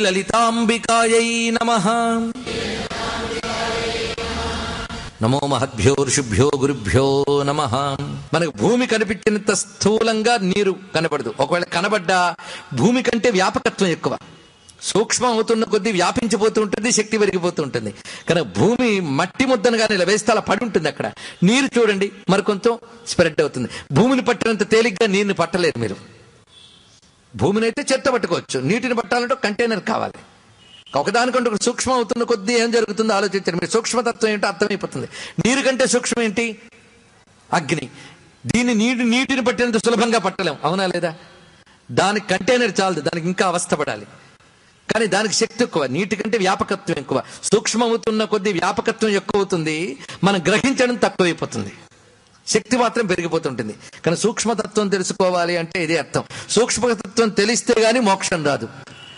లలితాంబికాయై నమః. నమో మహద్భ్యో ఋషిభ్యో గురుభ్యో నమః. మనకు భూమి కనిపించినంత స్థూలంగా నీరు కనబడదు. ఒకవేళ కనబడ్డా భూమి కంటే వ్యాపకత్వం ఎక్కువ. సూక్ష్మం అవుతున్న కొద్దీ వ్యాపించిపోతూ ఉంటుంది, శక్తి పెరిగిపోతూ ఉంటుంది. కనుక భూమి మట్టి ముద్దను కానీ ఇలా వేస్తే అలా పడి ఉంటుంది. అక్కడ నీరు చూడండి మరి కొంచెం స్ప్రెడ్ అవుతుంది. భూమిని పట్టినంత తేలిగ్గా నీరుని పట్టలేరు మీరు. భూమిని అయితే చెత్త పట్టుకోవచ్చు, నీటిని పట్టాలంటే కంటైనర్ కావాలి. ఒకదానికంటే ఒక సూక్ష్మం అవుతున్న కొద్దీ ఏం జరుగుతుందో ఆలోచించండి. మీరు సూక్ష్మతత్వం ఏంటో అర్థమైపోతుంది. నీరు కంటే సూక్ష్మం ఏంటి? అగ్ని. దీన్ని నీటిని పట్టినంత సులభంగా పట్టలేం, అవునా లేదా? దానికి కంటైనర్ చాలదు, దానికి ఇంకా అవస్థపడాలి. కానీ దానికి శక్తి ఎక్కువ, నీటి కంటే వ్యాపకత్వం ఎక్కువ. సూక్ష్మం అవుతున్న కొద్దీ వ్యాపకత్వం ఎక్కువ అవుతుంది, మనం గ్రహించడం తక్కువైపోతుంది, శక్తి మాత్రం పెరిగిపోతుంటుంది. కానీ సూక్ష్మతత్వం తెలుసుకోవాలి అంటే ఇదే అర్థం. సూక్ష్మతత్వం తెలిస్తే గానీ మోక్షం రాదు.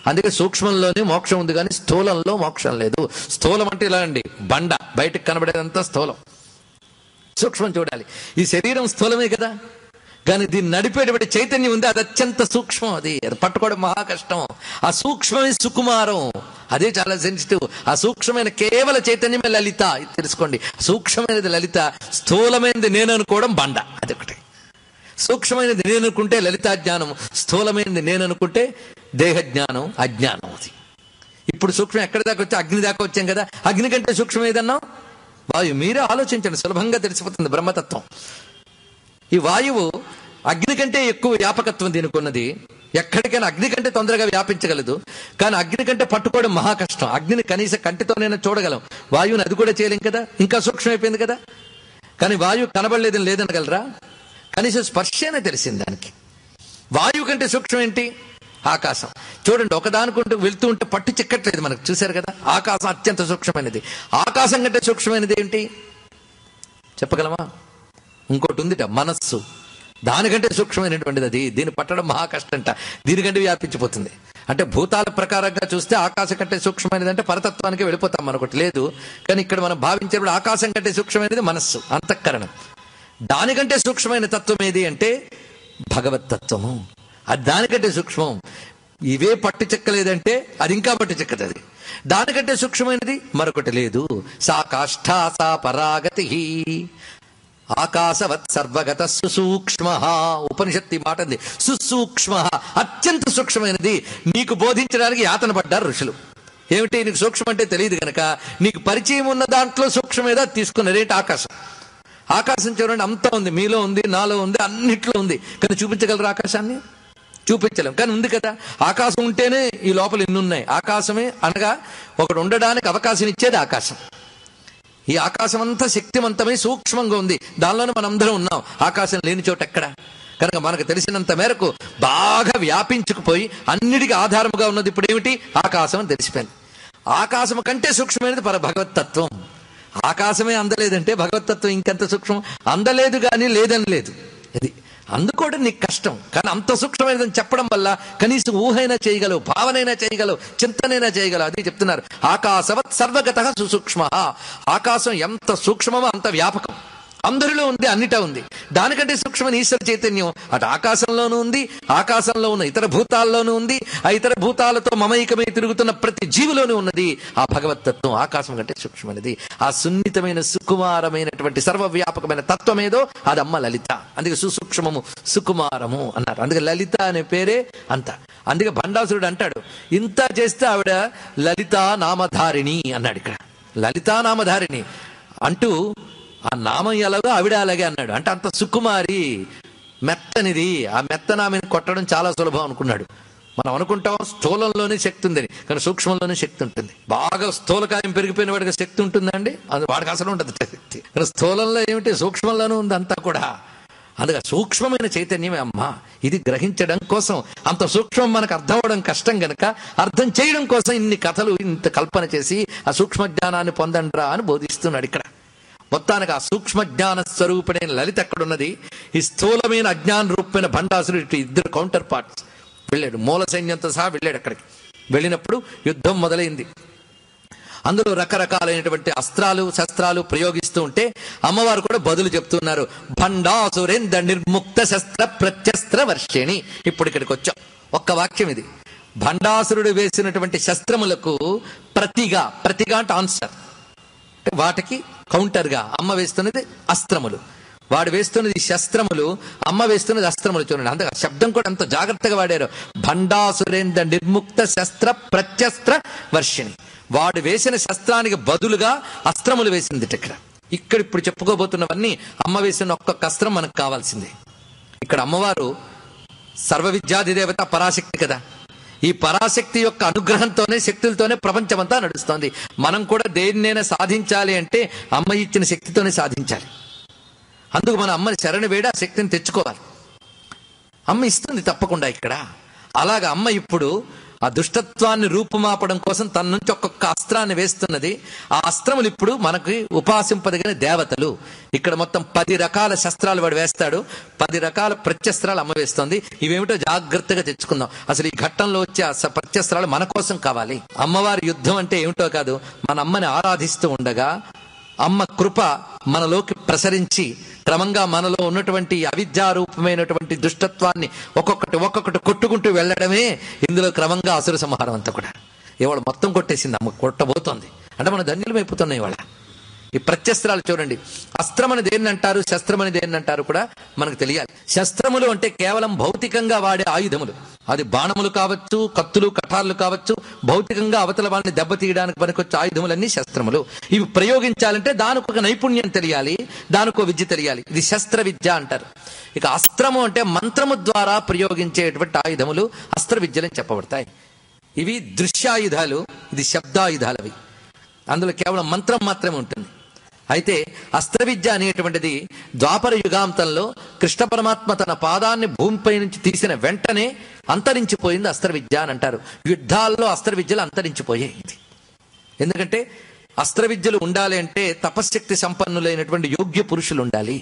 అందుకే సూక్ష్మంలోనే మోక్షం ఉంది కానీ స్థూలంలో మోక్షం లేదు. స్థూలం అంటే ఇలా అండి, బండ బయటకు కనబడేదంతా స్థూలం. సూక్ష్మం చూడాలి. ఈ శరీరం స్థూలమే కదా, కానీ దీన్ని నడిపేటువంటి చైతన్యం ఉంది, అది అత్యంత సూక్ష్మం. అది పట్టుకోవడం మహా కష్టం. ఆ సూక్ష్మమే సుకుమారం, అదే చాలా సెన్సిటివ్. ఆ సూక్ష్మమైన కేవల చైతన్యమే లలిత. ఇది తెలుసుకోండి. సూక్ష్మమైనది లలిత, స్థూలమైనది నేను అనుకోవడం బండ. అదొకటి. సూక్ష్మమైనది నేను అనుకుంటే లలితా జ్ఞానం, స్థూలమైనది నేను అనుకుంటే దేహ జ్ఞానం, అజ్ఞానం. అది ఇప్పుడు సూక్ష్మం ఎక్కడి దాకా వచ్చా? అగ్ని దాకా వచ్చాం కదా. అగ్ని కంటే సూక్ష్మం ఏదన్నా వాయువు. మీరే ఆలోచించండి, సులభంగా తెలిసిపోతుంది బ్రహ్మతత్వం. ఈ వాయువు అగ్ని కంటే ఎక్కువ వ్యాపకత్వం దీనికి ఉన్నది. ఎక్కడికైనా అగ్ని కంటే తొందరగా వ్యాపించగలదు, కానీ అగ్ని కంటే పట్టుకోవడం మహా కష్టం. అగ్నిని కనీస కంటితోనైనా చూడగలం, వాయువుని అది కూడా చేయలేం కదా, ఇంకా సూక్ష్మమైపోయింది కదా. కానీ వాయువు కనబడలేదని లేదనగలరా? కనీసం స్పర్శనే తెలిసింది దానికి. వాయువు కంటే సూక్ష్మం ఏంటి? ఆకాశం. చూడండి, ఒకదానికుంటూ వెళ్తూ ఉంటే పట్టు చిక్కట్లేదు మనకు, చూశారు కదా. ఆకాశం అత్యంత సూక్ష్మమైనది. ఆకాశం కంటే సూక్ష్మమైనది ఏంటి చెప్పగలమా? ఇంకోటి ఉందిట, మనస్సు. దానికంటే సూక్ష్మమైనటువంటిది అది. దీన్ని పట్టడం మహా కష్టంట, దీనికంటే వ్యాపించిపోతుంది. అంటే భూతాల ప్రకారంగా చూస్తే ఆకాశం కంటే సూక్ష్మమైనది అంటే పరతత్వానికి వెళ్ళిపోతాం, మనకొకటి లేదు. కానీ ఇక్కడ మనం భావించేప్పుడు ఆకాశం కంటే సూక్ష్మమైనది మనస్సు, అంతఃకరణం. దానికంటే సూక్ష్మమైన తత్వం ఏది అంటే భగవత్ తత్వము. అది దానికంటే సూక్ష్మం. ఇవే పట్టు చెక్కలేదంటే అది ఇంకా పట్టు చెక్కది. దానికంటే సూక్ష్మమైనది మరొకటి లేదు. సా కాష్ఠా సా పరాగతి ఆకాశవత్ సర్వగత సుసూక్ష్మ. ఉపనిషత్తు మాట ఉంది, సుసూక్ష్మ, అత్యంత సూక్ష్మమైనది. నీకు బోధించడానికి యాతన పడ్డారు ఋషులు. ఏమిటి? నీకు సూక్ష్మం అంటే తెలియదు కనుక నీకు పరిచయం ఉన్న దాంట్లో సూక్ష్మమేదో తీసుకున్నారు. ఏంటి? ఆకాశం. ఆకాశం చూడండి, అంతా ఉంది, మీలో ఉంది, నాలో ఉంది, అన్నిట్లో ఉంది. కానీ చూపించగలరు ఆకాశాన్ని? చూపించలేం. కానీ ఉంది కదా. ఆకాశం ఉంటేనే ఈ లోపల ఇన్ని ఉన్నాయి. ఆకాశమే అనగా ఒకడు ఉండడానికి అవకాశం ఇచ్చేది ఆకాశం. ఈ ఆకాశం అంతా శక్తివంతమై సూక్ష్మంగా ఉంది, దానిలోనే మనందరం ఉన్నాం. ఆకాశం లేని చోట ఎక్కడ? కనుక మనకు తెలిసినంత మేరకు బాగా వ్యాపించుకుపోయి అన్నిటికీ ఆధారముగా ఉన్నది ఇప్పుడు ఏమిటి? ఆకాశం అని తెలిసిపోయింది. ఆకాశం కంటే సూక్ష్మమైనది భగవత్తత్వం. ఆకాశమే అందలేదంటే భగవత్తత్వం ఇంకెంత సూక్ష్మం? అందలేదు కానీ లేదని లేదు. ఇది అందుకోవడం నీకు కష్టం, కానీ అంత సూక్ష్మమైనదని చెప్పడం వల్ల కనీసం ఊహైనా చేయగలవు, భావనైనా చేయగలవు, చింతనైనా చేయగలవు. అది చెప్తున్నారు. ఆకాశవత్ సర్వగత సుసూక్ష్మ. ఆకాశం ఎంత సూక్ష్మమో అంత వ్యాపకం, అందరిలో ఉంది, అన్నిటా ఉంది. దానికంటే సూక్ష్మమైన ఈశ్వర చైతన్యం అటు ఆకాశంలోనూ ఉంది, ఆకాశంలో ఉన్న ఇతర భూతాల్లోనూ ఉంది, ఆ ఇతర భూతాలతో మమైకమై తిరుగుతున్న ప్రతి జీవిలోనూ ఉన్నది. ఆ భగవత్తత్వం ఆకాశం కంటే సూక్ష్మమైనది. ఆ సున్నితమైన సుకుమారమైనటువంటి సర్వవ్యాపకమైన తత్వం ఏదో అది అమ్మ లలిత. అందుకే సుసూక్ష్మము సుకుమారము అన్నారు. అందుకే లలిత అనే పేరే అంత. అందుకే భండాసురుడు అంటాడు, ఇంత చేస్తే ఆవిడ లలితా నామధారిణి అన్నాడు. ఇక్కడ లలితా నామధారిణి అంటూ ఆ నామం ఎలాగో ఆవిడ అలాగే అన్నాడు. అంటే అంత సుకుమారి, మెత్తనిది. ఆ మెత్తనామెను కొట్టడం చాలా సులభం అనుకున్నాడు. మనం అనుకుంటాం స్థూలంలోనే శక్తి ఉందని, కానీ సూక్ష్మంలోనే శక్తి ఉంటుంది. బాగా స్థూలకాయం పెరిగిపోయిన వాడికి శక్తి ఉంటుందండి? అది వాడికి అసలు ఉంటుంది శక్తి. కానీ స్థూలంలో ఏమిటి? సూక్ష్మంలోనూ ఉంది అంతా కూడా. అందుకే సూక్ష్మమైన చైతన్యమే అమ్మ. ఇది గ్రహించడం కోసం, అంత సూక్ష్మం మనకు అర్థం అవడం కష్టం గనక అర్థం చేయడం కోసం ఇన్ని కథలు, ఇంత కల్పన చేసి ఆ సూక్ష్మ జ్ఞానాన్ని పొందండ్రా అని బోధిస్తున్నాడు ఇక్కడ. మొత్తానికి ఆ సూక్ష్మ జ్ఞాన స్వరూపుడైన లలిత ఎక్కడున్నది? ఈ స్థూలమైన అజ్ఞాన రూపమైన భండాసురుడు ఇద్దరు కౌంటర్ పార్ట్స్ వెళ్ళాడు, మూల సైన్యంతో సహా వెళ్ళాడు. అక్కడికి వెళ్ళినప్పుడు యుద్ధం మొదలైంది. అందులో రకరకాలైనటువంటి అస్త్రాలు శస్త్రాలు ప్రయోగిస్తూ ఉంటే అమ్మవారు కూడా బదులు చెప్తున్నారు. భండాసురేంద్ర నిర్ముక్త శస్త్ర ప్రత్యస్త్ర వర్షిణి. ఇప్పుడు ఇక్కడికి వచ్చాం. ఒక్క వాక్యం ఇది. భండాసురుడు వేసినటువంటి శస్త్రములకు ప్రతిగా అంటే ఆన్సర్, వాటికి కౌంటర్గా అమ్మ వేస్తున్నది అస్త్రములు. వాడు వేస్తున్నది శస్త్రములు, అమ్మ వేస్తున్నది అస్త్రములు. చూడండి, అంత శబ్దం కూడా అంత జాగ్రత్తగా వాడారు. భండాసురేంద్ర నిర్ముక్త శస్త్ర ప్రత్యస్త్ర వర్షిణి. వాడు వేసిన శస్త్రానికి బదులుగా అస్త్రములు వేసింది. ఇక్కడ ఇప్పుడు చెప్పుకోబోతున్నవన్నీ అమ్మ వేసిన ఒక్కొక్క అస్త్రం మనకు కావాల్సిందే. ఇక్కడ అమ్మవారు సర్వ విద్యాధిదేవత పరాశక్తి కదా. ఈ పరాశక్తి యొక్క అనుగ్రహంతోనే, శక్తులతోనే ప్రపంచమంతా నడుస్తోంది. మనం కూడా దేన్నైనా సాధించాలి అంటే అమ్మ ఇచ్చిన శక్తితోనే సాధించాలి. అందుకు మన అమ్మని శరణు వేడి ఆ శక్తిని తెచ్చుకోవాలి. అమ్మ ఇస్తుంది తప్పకుండా ఇక్కడ. అలాగా అమ్మ ఇప్పుడు ఆ దుష్టత్వాన్ని రూపుమాపడం కోసం తన నుంచి ఒక్కొక్క అస్త్రాన్ని వేస్తున్నది. ఆ అస్త్రములు ఇప్పుడు మనకి ఉపాసింపదగిన దేవతలు. ఇక్కడ మొత్తం 10 రకాల శస్త్రాలు వాడు వేస్తాడు. 10 రకాల ప్రత్యస్త్రాలు అమ్మ వేస్తోంది. ఇవేమిటో జాగ్రత్తగా తెచ్చుకుందాం. అసలు ఈ ఘట్టంలో వచ్చే ప్రత్యస్త్రాలు మన కోసం కావాలి. అమ్మవారి యుద్ధం అంటే ఏమిటో కాదు, మన అమ్మని ఆరాధిస్తూ ఉండగా అమ్మ కృప మనలోకి ప్రసరించి క్రమంగా మనలో ఉన్నటువంటి అవిద్యారూపమైనటువంటి దుష్టత్వాన్ని ఒక్కొక్కటి కొట్టుకుంటూ వెళ్ళడమే ఇందులో క్రమంగా అసుర సంహారం అంతా కూడా. ఇవాళ మొత్తం కొట్టేసింది అమ్మ, కొట్టబోతోంది అంటే మన ధన్యులమైపోతున్నాయి ఇవాళ. ఈ ప్రత్యస్త్రాలు చూడండి, అస్త్రమని దేన్ని అంటారు, శస్త్రమని దేన్ని అంటారు కూడా మనకు తెలియాలి. శస్త్రములు అంటే కేవలం భౌతికంగా వాడే ఆయుధములు. అది బాణములు కావచ్చు, కత్తులు కఠార్లు కావచ్చు, భౌతికంగా అవతల వాళ్ళని దెబ్బతీయడానికి పనికొచ్చే ఆయుధములన్నీ శస్త్రములు. ఇవి ప్రయోగించాలంటే దానికి ఒక నైపుణ్యం తెలియాలి, దానికో విద్య తెలియాలి. ఇది శస్త్ర విద్య అంటారు. ఇక అస్త్రము అంటే మంత్రము ద్వారా ప్రయోగించేటువంటి ఆయుధములు అస్త్ర విద్యలని చెప్పబడతాయి. ఇవి దృశ్యాయుధాలు, ఇది శబ్దాయుధాలు. అవి అందులో కేవలం మంత్రం మాత్రమే ఉంటుంది. అయితే అస్త్ర విద్య అనేటువంటిది ద్వాపర యుగాంతంలో కృష్ణ పరమాత్మ తన పాదాన్ని భూమిపై నుంచి తీసిన వెంటనే అంతరించిపోయింది అస్త్ర విద్య అని అంటారు. యుద్ధాల్లో అస్త్ర విద్యలు అంతరించిపోయాయి. ఎందుకంటే అస్త్ర విద్యలు ఉండాలి అంటే తపశ్శక్తి సంపన్నులైనటువంటి యోగ్య పురుషులు ఉండాలి.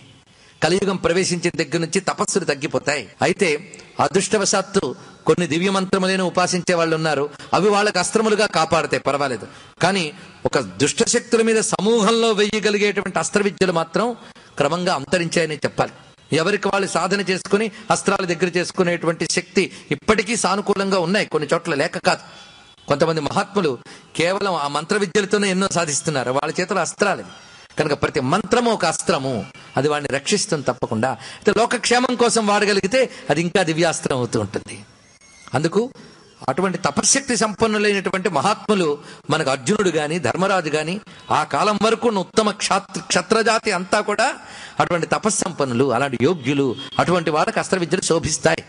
కలియుగం ప్రవేశించిన దగ్గర నుంచి తపస్సులు తగ్గిపోతాయి. అయితే అదృష్టవశాత్తు కొన్ని దివ్య మంత్రములను ఉపాసించే వాళ్ళు ఉన్నారు. అవి వాళ్ళకి అస్త్రములుగా కాపాడతాయి, పర్వాలేదు. కానీ ఒక దుష్ట శక్తుల మీద సమూహంలో వెయ్యగలిగేటువంటి అస్త్ర విద్యలు మాత్రం క్రమంగా అంతరించాయని చెప్పాలి. ఎవరికి వాళ్ళు సాధన చేసుకుని అస్త్రాల దగ్గర చేసుకునేటువంటి శక్తి ఇప్పటికీ సానుకూలంగా ఉన్నాయి, కొన్ని చోట్ల లేక కాదు. కొంతమంది మహాత్ములు కేవలం ఆ మంత్ర విద్యలతోనే ఎన్నో సాధిస్తున్నారు. వాళ్ళ చేతిలో అస్త్రాలు. కనుక ప్రతి మంత్రము ఒక అస్త్రము, అది వాడిని రక్షిస్తుంది తప్పకుండా. అయితే లోకక్షేమం కోసం వాడగలిగితే అది ఇంకా దివ్యాస్త్రం అవుతూ ఉంటుంది. అందుకు అటువంటి తపశ్శక్తి సంపన్నులైనటువంటి మహాత్ములు మనకు అర్జునుడు గాని, ధర్మరాజు గాని, ఆ కాలం వరకు ఉత్తమ క్షత్రజాతి అంతా కూడా అటువంటి తపస్సంపన్నులు, అలాంటి యోగ్యులు. అటువంటి వాళ్ళకి అస్త్ర విద్యలు శోభిస్తాయి.